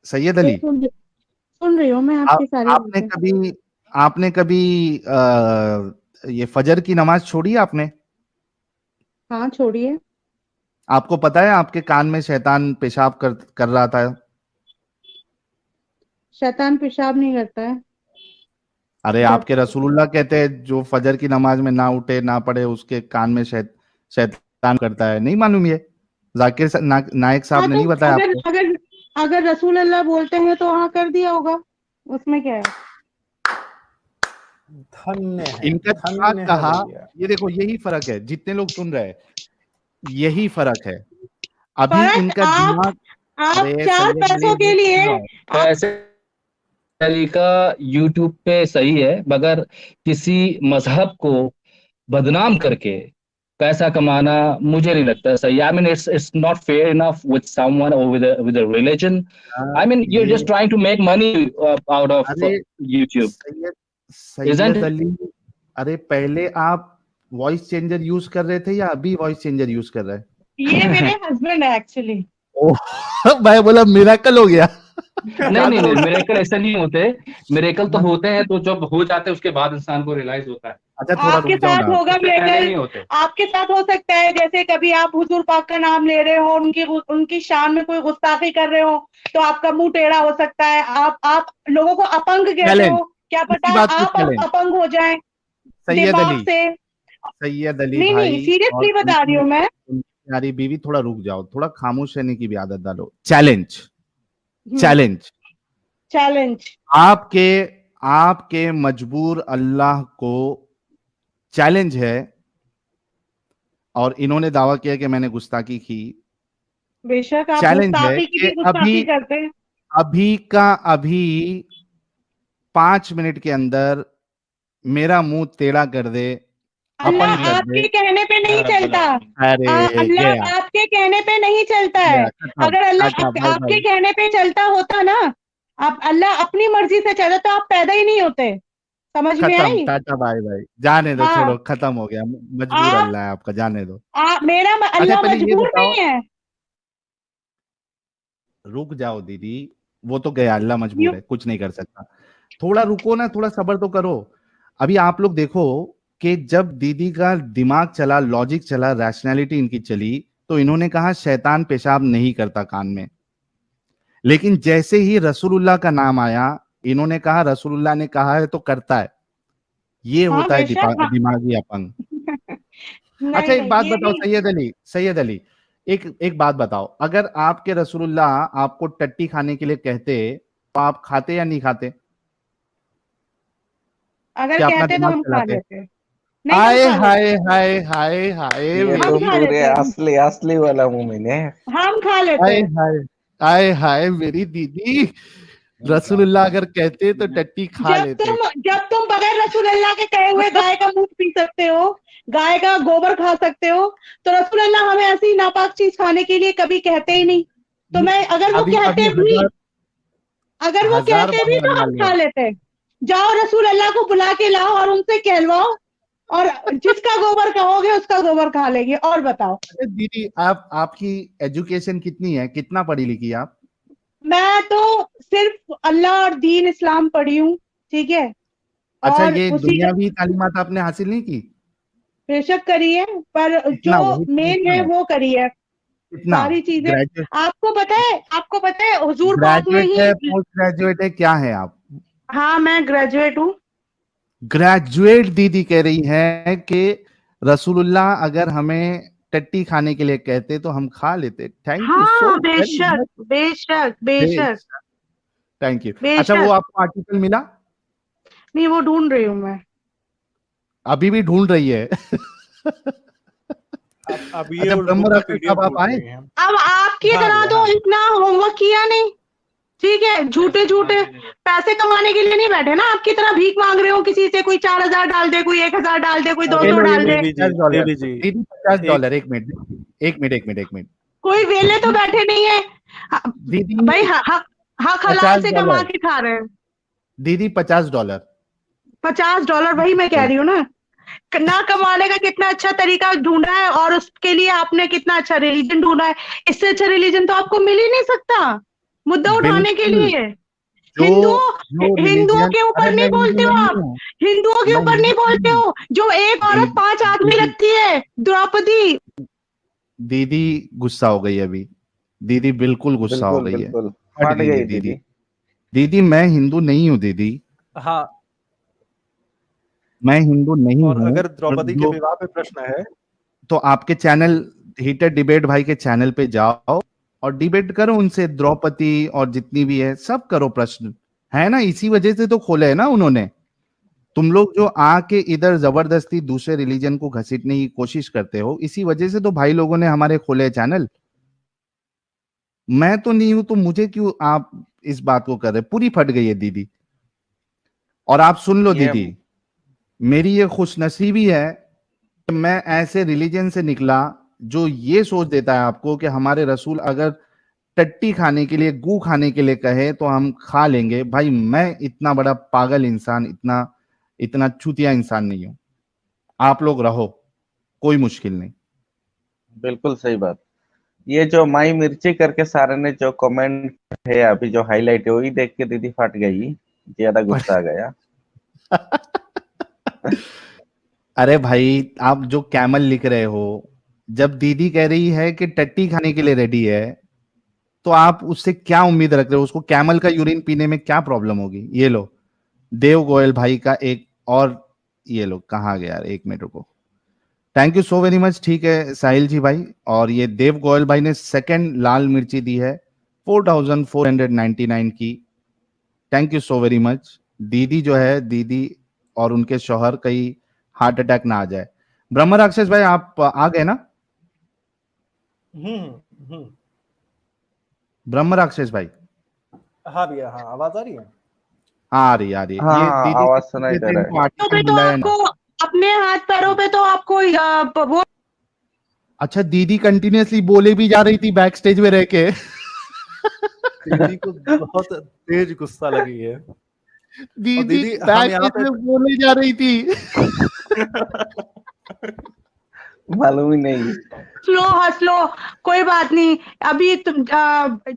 सैयद अली, सुन रही हूँ मैं आप आपकी सारी आपने बातें। कभी आपने कभी ये फजर की नमाज छोड़ी है आपने? हाँ छोड़िए। आपको पता है आपके कान में शैतान पेशाब कर रहा था? शैतान पेशाब नहीं करता है अरे जब। आपके रसूलुल्लाह कहते हैं जो फजर की नमाज में ना उठे ना पढ़े उसके कान में शैतान करता है, नहीं मालूम ये? नायक हाँ साहब ने तो नहीं बताया अगर आपको? अगर अगर रसूल अल्लाह बोलते हैं तो हाँ कर दिया होगा, उसमें क्या है। धन्य है, इनका दिमाग धन्य है कहा, भैया। ये देखो यही फर्क है, जितने लोग सुन रहे हैं यही फर्क है। अभी फर्क इनका दिमाग, आप अरे 4 सैयद अली पैसों के रुक लिए जाओ। आप। ऐसे तरीका यूट्यूब पे सही है, मगर किसी मजहब को बदनाम करके पैसा कमाना मुझे नहीं लगता सही। I mean it's not fair enough with someone और with a religion. I mean you are ये just trying to make money out of अरे YouTube, Syed isn't Syed it? Ali, अरे पहले आप वॉइस चेंजर यूज कर रहे थे या अभी वॉइस चेंजर यूज कर रहे हैं? ये मेरे हस्बैंड है एक्चुअली। ओह, मैं बोला मिराकल हो गया। नहीं नहीं जादू नहीं, हो गया। मिरेकल ऐसे नहीं होते। मिरेकल तो हाँ, होते हैं तो जब हो जाते हैं उसके बाद इंसान को रियलाइज होता है, अच्छा थोड़ा आपके रुक जाओ साथ ना। होगा उससे पहले मिरेकल। नहीं होते। आपके साथ हो सकता है, जैसे कभी आप हुजूर पाक का नाम ले रहे हो, उनकी शान में कोई गुस्ताखी कर रहे हो, तो आपका मुंह टेढ़ा हो सकता है। आप लोगों को अपंग कहते चैलेंज, हो, क्या पता इसी बात पे आप चैलेंज। अपंग हो जाएं सैयद दिमाग अली, से। सैयद अली नहीं नहीं, भाई और सीरियसली बता रही उनकी हूँ मैं। उनकी प्यारी बीवी, थोड़ा रुक जाओ, थोड़ा खामोश रहने की भी आदत डालो। चैलेंज, हम्म। चैलेंज। चैलेंज। आपके आपके मजबूर अल्लाह को चैलेंज है, और इन्होंने दावा किया कि मैंने गुस्ताखी की। बेशक आप चैलेंज है गुस्ताखी की कि भी अभी गुस्ताखी करते हैं। अभी का अभी 5 मिनट के अंदर मेरा मुंह टेढ़ा कर दे, अपंग अल्लाह कर दे। आपके कहने पे नहीं चलता। अरे गया, अल्लाह आपके कहने पे नहीं चलता है। गया, खत्म, अगर अल्लाह टाटा बाय आपके बाय। कहने पे चलता होता ना, आप अल्लाह अपनी मर्जी से चलता तो आप पैदा ही नहीं होते। समझ में खत्म, आई। टाटा बाय बाय, जाने दो, छोड़ो, हाँ। खत्म हो गया। मजबूर आप अल्लाह है आपका, जाने दो। अच्छा अल्लाह पहले ये मजबूर बताओ, नहीं है। रुक जाओ दीदी, वो तो गया, अल्लाह मजबूर यू है, कुछ नहीं कर सकता। थोड़ा रुको ना, थोड़ा सब्र तो करो। अभी आप लोग देखो कि जब दीदी का दिमाग चला, लॉजिक चला, रैशनैलिटी इनकी चली, तो इन्होंने कहा शैतान पेशाब नहीं करता कान में। लेकिन जैसे ही रसूलुल्लाह का नाम आया, इन्होंने कहा रसूलुल्लाह ने कहा है तो करता है। ये हाँ होता है बेशक हाँ। दिमागी अपंग। अच्छा नहीं एक नहीं बात ये बताओ नहीं। सैयद अली, सैयद अली, एक एक बात बताओ, अगर आपके रसूलुल्लाह आपको टट्टी खाने के लिए कहते तो आप खाते या नहीं खाते? अगर क्या अपना कहते तो दिमाग हम खा चलाते? लेते। नहीं हम हाय खा हाय लेते। हाय हाय हाय ये हम तो मेरी, खा पूरे लेते। असली असली वाला मोमिन है। हम खा लेते। हाय हाय हाय हाय मेरी दीदी, रसूलुल्लाह अगर कहते तो टट्टी खा लेते। जब तुम बगैर रसूल अल्लाह के कहे हुए गाय का दूध पी सकते हो, गाय का गोबर खा सकते हो, तो रसूल अल्लाह हमें ऐसी नापाक चीज खाने के लिए कभी कहते ही नहीं। तो मैं अभी अभी अगर वो हजार कहते बार भी तो मनवा हम लो। खा लेते। जाओ रसूल अल्लाह को बुला के लाओ और उनसे कहलवाओ, और जिसका गोबर कहोगे उसका गोबर खा लेंगे। और बताओ। अरे दीदी, आप आपकी एजुकेशन कितनी है, कितना पढ़ी लिखी आप? मैं तो सिर्फ अल्लाह और दीन इस्लाम पढ़ी हूँ, ठीक है। अच्छा, और ये उसी का दुनियावी तालीमात आपने हासिल नहीं की? बेशक करी है, पर जो कितना, वही तो मेन पूछना है है। वो करी है। कितना? सारी चीजें ग्रेजुएट, आपको पता है हुजूर पाक ने ग्रेजुएट है, ही। पोस्ट ग्रेजुएट है, क्या है आप? हाँ मैं ग्रेजुएट हूँ। ग्रेजुएट दीदी कह रही है कि रसूलुल्लाह अगर हमें टट्टी खाने के लिए कहते तो हम खा लेते। थैंक यू सो हाँ, वेरी बेशक मच। बेशक बेशक थैंक यू। अच्छा, बेशक। वो आपको आर्टिकल मिला? नहीं, वो ढूंढ रही हूँ मैं। अभी भी ढूंढ रही है? अब ये अच्छा, ब्रह्म उनका राक्षस पीडीएफ साहब आप ढूंढ आए? रहे हैं। अब आपकी हाँ तरह भैया, तो हाँ। इतना होमवर्क किया नहीं, ठीक है? झूठे झूठे पैसे कमाने के लिए नहीं बैठे ना, आपकी तरह भीख मांग रहे हो किसी से, कोई 4,000 डाल दे, कोई 1,000 डाल दे, कोई अब 200 ये डाल लो दे। देवी जी, $50। देवी जी, दीदी एक $50। एक मिनट, एक मिनट, एक मिनट, एक मिनट। कोई वेले तो बैठे नहीं है। दीदी भाई हक हक हलाल से कमा $50। के खा रहे हैं। दीदी $50। $50, वही मैं कह रही हूँ ना कमाने का कितना अच्छा तरीका ढूंढा है, और उसके लिए आपने कितना अच्छा रिलीजन ढूंढा है। इससे अच्छा रिलीजन तो आपको मिल ही नहीं सकता मुद्दा उठाने के बिल्कुल। लिए। जो जो हिंदुओं रिलीजियन, के अरे ऊपर मैं नहीं हिंदू बोलते हो नहीं आप, हूँ। हिंदुओं के मैं ऊपर नहीं हिंदू नहीं बोलते हूँ। हो। जो एक औरत 5 आदमी दीदी, रखती है, द्रौपदी। दीदी गुस्सा हो गई अभी। दीदी बिल्कुल गुस्सा हो बिल्कुल गई है। बिल्कुल फट फट गई है गई दीदी। दीदी। दीदी मैं हिंदू नहीं हूँ दीदी, हाँ। मैं हिंदू नहीं और हूँ। अगर और द्रौपदी के जो, विवाह पे प्रश्न है, तो आपके चैनल हीटेड डिबेट भाई के चैनल पे जाओ और डिबेट करो उनसे, द्रौपदी और जितनी भी है सब करो प्रश्न। है ना, इसी वजह से तो खोले है ना उन्होंने। तुम लोग जो आके इधर जबरदस्ती दूसरे रिलीजन को घसीटने की कोशिश करते हो, इसी वजह से तो भाई लोगों ने हमारे खोले चैनल। मैं तो नहीं हूं तो मुझे क्यों आप इस बात को कर रहे? पूरी फट गई है दीदी। और आप सुन लो ये दीदी, मेरी ये खुशनसीबी है कि मैं ऐसे रिलीजन से निकला जो ये सोच देता है आपको कि हमारे रसूल अगर टट्टी खाने के लिए, गू खाने के लिए कहे तो हम खा लेंगे। भाई मैं इतना बड़ा पागल इंसान, इतना इतना चूतिया इंसान नहीं हूं। आप लोग रहो, कोई मुश्किल नहीं। बिल्कुल सही बात। ये जो माई मिर्ची करके सारे ने जो कमेंट है अभी जो हाईलाइट है वही देख के दीदी फट गई, ज्यादा गुस्सा आ गया। अरे भाई, आप जो कैमल लिख रहे हो, जब दीदी कह रही है कि टट्टी खाने के लिए रेडी है, तो आप उससे क्या उम्मीद रख रहे हो? उसको कैमल का यूरिन पीने में क्या प्रॉब्लम होगी? ये लो, देव गोयल भाई का एक और, ये लो कहाँ गया यार, एक मिनट रुको। Thank you so very much. ठीक है साहिल जी भाई। और ये देव गोयल भाई ने सेकंड लाल मिर्ची दी है 4499 की। Thank you so very much. दीदी जो है, दीदी और उनके शौहर कहीं हार्ट अटैक ना आ जाए। ब्रह्म राक्षस भाई आप आ गए ना? हम्म। ब्रह्म राक्षस भाई, हाँ भैया, हाँ, आवाज आ रही है। हाँ आ रही, आ रही है। हाँ ये हाँ, दीदी से आवाज पूछ सुनाई रहे दे थे रहा इनको है। तो आर्टिकल तो मिला है ना? आपको अपने हाथ पैरों पे तो आपको वो अच्छा, दीदी कंटिन्यूअसली बोले भी जा रही थी बैक स्टेज में रह के। दीदी को बहुत तेज गुस्सा लगी है। और दीदी दीदी, हम बैक यहाँ स्टेज पे में बोले जा रही थी। मालूम ही नहीं। लो, हंस लो, कोई बात नहीं। अभी तुम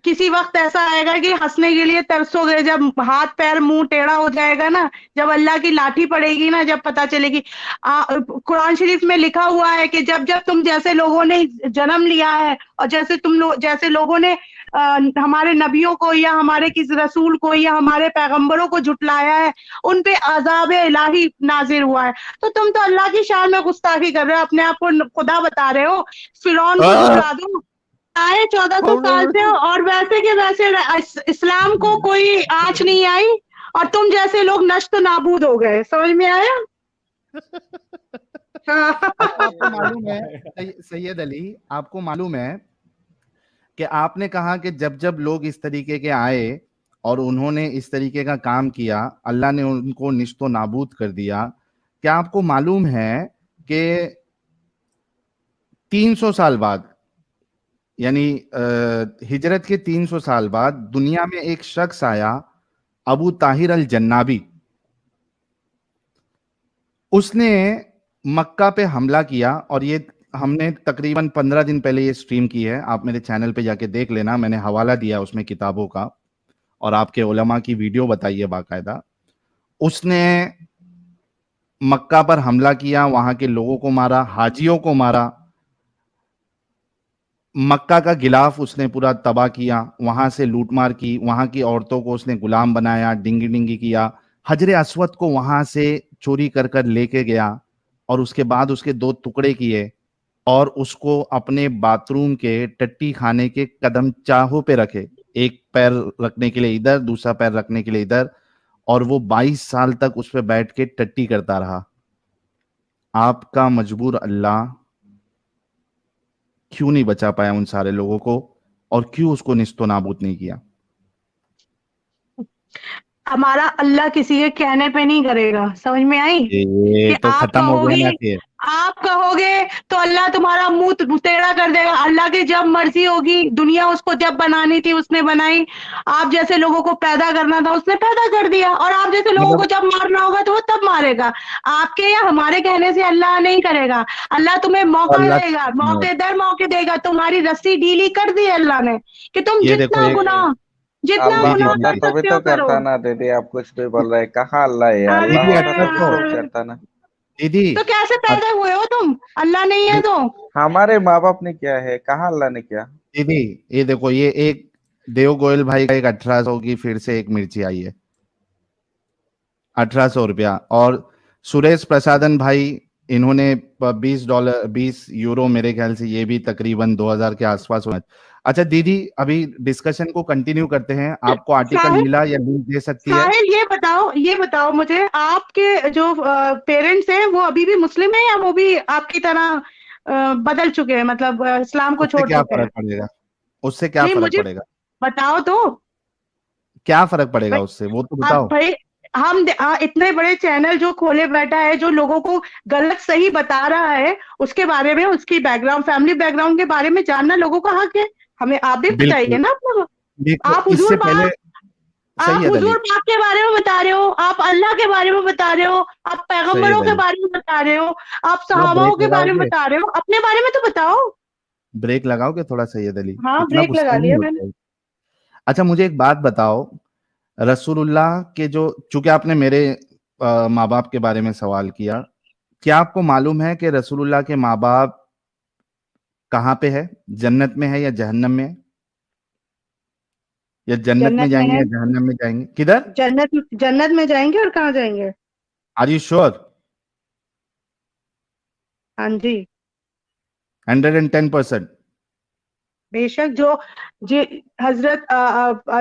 किसी वक्त ऐसा आएगा कि हंसने के लिए तरसोगे, जब हाथ पैर मुंह टेढ़ा हो जाएगा ना, जब अल्लाह की लाठी पड़ेगी ना, जब पता चलेगी। कुरान शरीफ में लिखा हुआ है कि जब जब तुम जैसे लोगों ने जन्म लिया है, और जैसे लोगों ने हमारे नबियों को या हमारे किसी रसूल को या हमारे पैगंबरों को झुटलाया है, उन पे अजाब इलाही नाजिर हुआ है। तो तुम तो अल्लाह की शान में गुस्ताखी कर रहे हो, अपने आप को खुदा बता रहे हो। फिरौन को झुटला दो, आए 1400 साल से, और वैसे के वैसे इस्लाम को कोई आंच नहीं आई, और तुम जैसे लोग नष्ट नाबूद हो गए। समझ में आया? अच्छा, आपको मालूम है सैयद अली, आपको मालूम है कि आपने कहा कि जब जब लोग इस तरीके के आए और उन्होंने इस तरीके का काम किया, अल्लाह ने उनको निश्तो नाबूद कर दिया। क्या आपको मालूम है कि 300 साल बाद, यानी हिजरत के 300 साल बाद दुनिया में एक शख्स आया, अबू ताहिर अल जन्नाबी। उसने मक्का पे हमला किया, और ये हमने तकरीबन 15 दिन पहले ये स्ट्रीम की है, आप मेरे चैनल पे जाके देख लेना, मैंने हवाला दिया उसमें किताबों का, और आपके उलमा की वीडियो बताई है बाकायदा। उसने मक्का पर हमला किया, वहां के लोगों को मारा, हाजियों को मारा, मक्का का गिलाफ उसने पूरा तबाह किया, वहां से लूटमार की, वहां की औरतों को उसने गुलाम बनाया, डिंगी डिंगी किया, हजरे अस्वद को वहां से चोरी कर कर लेके गया और उसके बाद उसके 2 टुकड़े किए और उसको अपने बाथरूम के टट्टी खाने के कदम चाहों पे रखे, एक पैर रखने के लिए इधर, दूसरा पैर रखने के लिए इधर, और वो 22 साल तक उस पे बैठ के टट्टी करता रहा। आपका मजबूर अल्लाह क्यों नहीं बचा पाया उन सारे लोगों को, और क्यों उसको निस्तो नाबूद नहीं किया? हमारा अल्लाह किसी के कहने पे नहीं करेगा, समझ में आई? ये कि तो आप खत्म हो गया ना कहोगे, फिर। आप कहोगे तो अल्लाह तुम्हारा मुंह टेढ़ा कर देगा। अल्लाह की जब मर्जी होगी, दुनिया उसको जब बनानी थी उसने बनाई, आप जैसे लोगों को पैदा करना था उसने पैदा कर दिया, और आप जैसे लोगों को मतलब जब मारना होगा तो वो तब मारेगा। आपके या हमारे कहने से अल्लाह नहीं करेगा। अल्लाह तुम्हें मौका अल्लाह, देगा, मौके दर मौके देगा। तुम्हारी रस्सी ढीली कर दी है अल्लाह ने कि तुम ये देखो जितना एक, जितना अल्लाह दीदी गुनाह होता कर दीदी तो भी सकते तो हो करो। करता ना दीदी, आप कुछ भी बोल रहे हैं, कहाँ अल्लाह है? अरे अल्लाह दीदी होता तो भी तो अच्छा यार, करता ना। दीदी तो कैसे पैदा हुए हो तुम? अल्लाह नहीं है तो? हमारे माँ बाप ने किया है, कहाँ अल्लाह ने किया? दीदी ये देखो, ये एक देव गोयल भाई का एक 1800 की फिर से एक मिर्ची आई है, 1800 रुपया। और सुरेश प्रसादन भाई, इन्होंने $20, $20 मेरे ख्याल से, ये भी तकरीबन 2000 के आसपास होना। अच्छा दीदी, अभी डिस्कशन को कंटिन्यू करते हैं। आपको आर्टिकल साहिल, मिला या लिंक दे सकती है? साहिल ये बताओ मुझे, आपके जो पेरेंट्स हैं वो अभी भी मुस्लिम है या वो भी आपकी तरह बदल चुके हैं, मतलब इस्लाम को उससे छोड़ क्या चुके हैं? फर्क पड़ेगा? उससे क्या नहीं, फर्क मुझे पड़ेगा? बताओ तो। क्या फर्क पड़ेगा भाई, उससे, वो तो अब बताओ। भाई इतने बड़े चैनल जो खोले बैठा है, जो लोगों को गलत सही बता रहा है, उसके बारे में, उसकी बैकग्राउंड, फैमिली बैकग्राउंड के बारे में जानना लोगों का हक है। हमें आप भी बताइए बिल्कुल। ना अपना। देखो आप इससे हुजूर पहले, पाक आप सैयद अली, हुजूर पाक के बारे में बता रहे हो, आप अल्लाह के बारे में बता रहे हो, आप पैगंबरों सैयद के अली, बारे में बता रहे हो, आप थोड़ा सहाबाओं ब्रेक के बारे में लगाओगे? बता रहे हो, अपने बारे में तो बताओ। ब्रेक लगाओगे थोड़ा सैयद अली? हाँ, इतना ब्रेक गुस्सा लगा नहीं लिया मैंने। होता है। अच्छा मुझे एक बात बताओ, रसूलुल्लाह के जो, चूंकि आपने मेरे माँ बाप के बारे में सवाल किया, क्या आपको मालूम है कि रसूलुल्लाह के माँ बाप कहाँ पे है? जन्नत में है या जहन्नम में है? या जन्नत में जन्नत में जाएंगे है। या जहन्नम में जाएंगे? किधर? जन्नत में जाएंगे, और कहाँ जाएंगे? Are you sure? हाँ जी, 110%? बेशक। जी, हजरत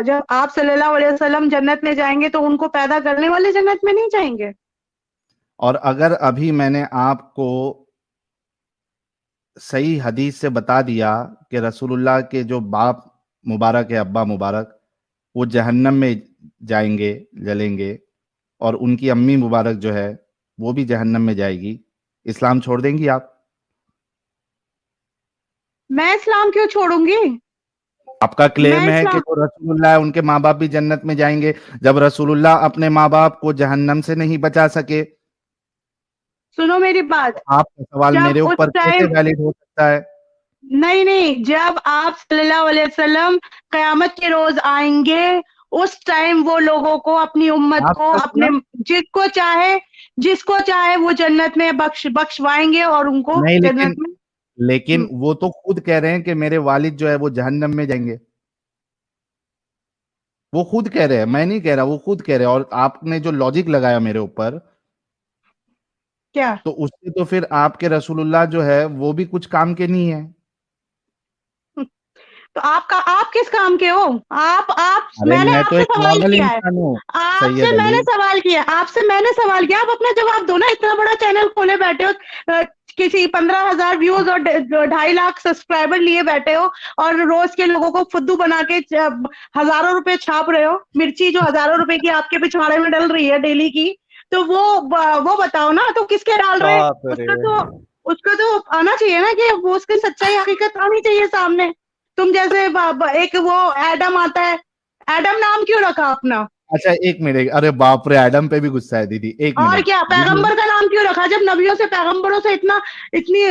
जब आप सल्लल्लाहु अलैहि वसल्लम जन्नत में जाएंगे तो उनको पैदा करने वाले जन्नत में नहीं जाएंगे? और अगर अभी मैंने आपको सही हदीस से बता दिया कि रसूलुल्लाह के जो बाप मुबारक है, अब्बा मुबारक, वो जहन्नम में जाएंगे, जलेंगे, और उनकी अम्मी मुबारक जो है वो भी जहन्नम में जाएगी, इस्लाम छोड़ देंगी आप? मैं इस्लाम क्यों छोड़ूंगी? आपका मैं क्लेम है कि इस्लाम जो रसूलुल्लाह है उनके माँ बाप भी जन्नत में जाएंगे, जब रसूलुल्लाह अपने माँ बाप को जहन्नम से नहीं बचा सके, सुनो मेरी बात। आपका सवाल जब मेरे उस ऊपर कैसे टाइम वैलिड हो सकता है? नहीं नहीं, जब आप सल्लल्लाहु अलैहि वसल्लम कयामत के रोज आएंगे, उस टाइम वो लोगों को, अपनी उम्मत को, आपका अपने सुना? जिसको चाहे वो जन्नत में बख्शवाएंगे और उनको नहीं, जन्नत लेकिन में। लेकिन हम्म, वो तो खुद कह रहे हैं कि मेरे वालिद जो है वो जहन्नम में जाएंगे। वो खुद कह रहे हैं, मैं नहीं कह रहा, वो खुद कह रहे हैं। और आपने जो लॉजिक लगाया मेरे ऊपर, क्या? तो उससे तो फिर आपके रसूलुल्लाह जो है वो भी कुछ काम के नहीं है। तो आप किस काम के हो? आप अरे मैंने मैं तो आपसे एक सवाल नॉर्मल किया है। इंसान हूँ आपसे सैयद अली। मैंने सवाल किया, आप अपना जवाब दो ना। इतना बड़ा चैनल खोले बैठे हो, किसी 15,000 व्यूज और 2.5 लाख सब्सक्राइबर लिए बैठे हो, और रोज के लोगों को फुद्दू बना के हजारों रुपए छाप रहे हो। मिर्ची जो हजारों रुपए की आपके पिछवाड़े में डल रही है डेली की, तो वो बताओ ना, तो किसके डाल रहे हैं? बाप रे। उसका तो आना चाहिए ना, कि वो उसकी सच्चाई हकीकत आनी चाहिए सामने। तुम जैसे एक वो एडम आता है, एडम नाम क्यों रखा अपना? अच्छा एक मिनट, अरे बाप रे, एडम पे भी गुस्सा है दीदी, एक और मिनट क्या, दीदी। पैगंबर का नाम क्यों रखा? जब नबियों से, पैगंबरों से इतनी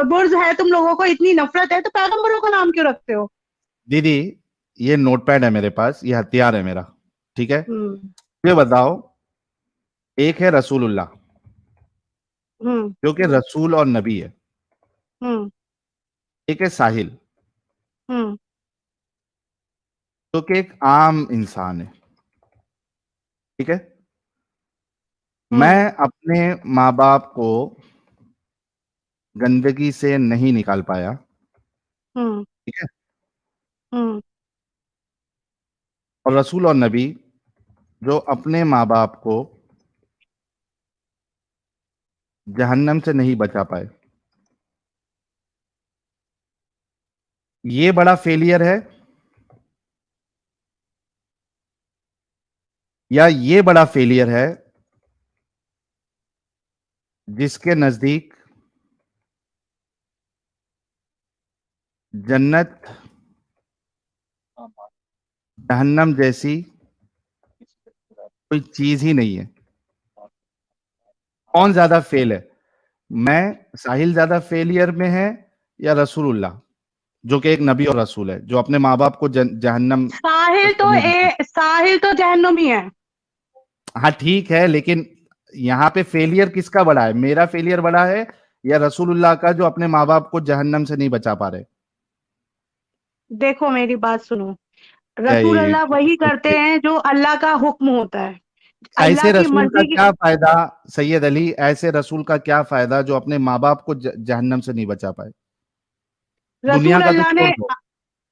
बुर्ज है तुम लोगों को, इतनी नफरत है, तो पैगंबरों का नाम क्यों रखते हो? दीदी ये नोटपैड है मेरे पास, ये हथियार है मेरा, ठीक है? हम्म। ये बताओ, एक है रसूलुल्लाह हम्म। जो कि रसूल और नबी है, हम्म। एक है साहिल हम्म। जो कि एक आम इंसान है, ठीक है? मैं अपने माँ बाप को गंदगी से नहीं निकाल पाया, ठीक है, और रसूल और नबी जो अपने माँ बाप को जहन्नम से नहीं बचा पाए, ये बड़ा फेलियर है या ये बड़ा फेलियर है जिसके नजदीक जन्नत जहन्नम जैसी कोई चीज ही नहीं है? कौन ज्यादा फेल है? मैं, साहिल ज्यादा फेलियर में है या रसूलुल्लाह जो कि एक नबी और रसूल है जो अपने माँ बाप को जहन्नम? साहिल तो जहन्नुमी है। हाँ ठीक है, लेकिन यहाँ पे फेलियर किसका बड़ा है? मेरा फेलियर बड़ा है या रसूलुल्लाह का जो अपने माँ बाप को जहन्नम से नहीं बचा पा रहे? देखो मेरी बात सुनो, रसूल अल्लाह वही करते हैं जो अल्लाह का हुक्म होता है। ऐसे रसूल का मर्जी क्या फायदा सैयद अली, ऐसे रसूल का क्या फायदा जो अपने माँ बाप को जहन्नम से नहीं बचा पाए? दुनिया का तो छोड़ दो,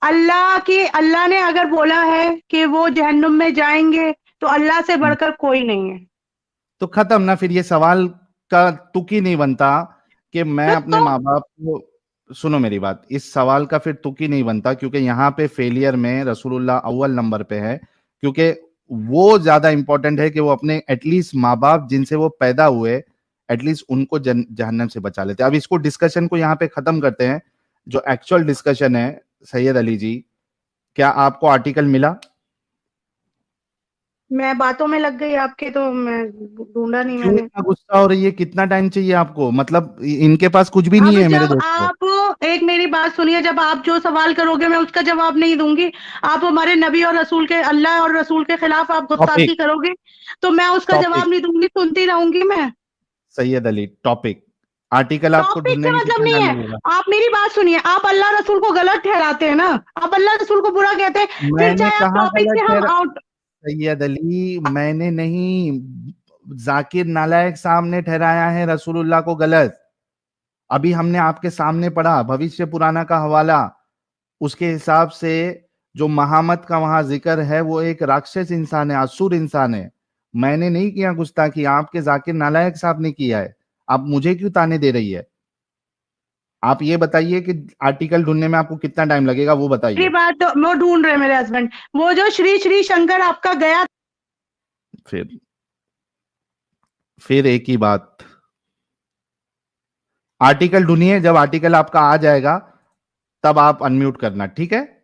अल्लाह ने अगर बोला है कि वो जहन्नुम में जाएंगे तो अल्लाह से बढ़कर कोई नहीं है। तो खत्म ना, फिर ये सवाल का तुक ही नहीं बनता कि मैं अपने माँ बाप को, सुनो मेरी बात, इस सवाल का फिर तुक ही नहीं बनता, क्योंकि यहाँ पे फेलियर में रसूलुल्लाह अव्वल नंबर पे है, क्योंकि वो ज्यादा इंपॉर्टेंट है कि वो अपने एटलीस्ट माँ बाप जिनसे वो पैदा हुए एटलीस्ट उनको जहन्नम से बचा लेते। अब इसको डिस्कशन को यहाँ पे खत्म करते हैं। जो एक्चुअल डिस्कशन है सैयद अली जी, क्या आपको आर्टिकल मिला? मैं बातों में लग गई आपके, तो मैं ढूंढा नहीं क्यों मैंने। इतना गुस्सा हो रही है? कितना टाइम चाहिए आपको? मतलब इनके पास कुछ भी नहीं है मेरे दोस्तों। आप एक मेरी बात सुनिए, जब आप जो सवाल करोगे मैं उसका जवाब नहीं दूंगी। आप हमारे नबी और रसूल के, अल्लाह और रसूल के खिलाफ आप गुस्ताखी करोगे तो मैं उसका जवाब नहीं दूंगी, सुनती रहूंगी मैं। सैयद अली, टॉपिक, आर्टिकल आपको टॉपिक ढूंढने से में मतलब कितना नहीं टाइम है। लगेगा? आप मेरी बात सुनिए, आप अल्लाह रसूल को गलत ठहराते हैं ना, आप अल्लाह रसूल को बुरा कहते हैं, फिर मैंने चाहे आप कहा टॉपिक गलत से हम ठहरा? आउट। सैयद अली, मैंने नहीं, जाकिर नालायक साहब ने ठहराया है रसूलुल्लाह को गलत। अभी हमने आपके सामने पढ़ा भविष्य पुराना का हवाला, उसके हिसाब से जो महामत का वहां जिक्र है वो एक राक्षस इंसान है, असुर इंसान है। मैंने नहीं किया गुस्ताखी, आपके जाकिर नालायक साहब ने किया है। आप मुझे क्यों ताने दे रही है? आप ये बताइए कि आर्टिकल ढूंढने में आपको कितना टाइम लगेगा, वो मेरी बताइए। बात तो वो ढूंढ रहे मेरे हस्बैंड, वो जो श्री श्री शंकर आपका गया। फिर एक ही बात, आर्टिकल ढूंढिए, जब आर्टिकल आपका आ जाएगा तब आप अनम्यूट करना, ठीक है?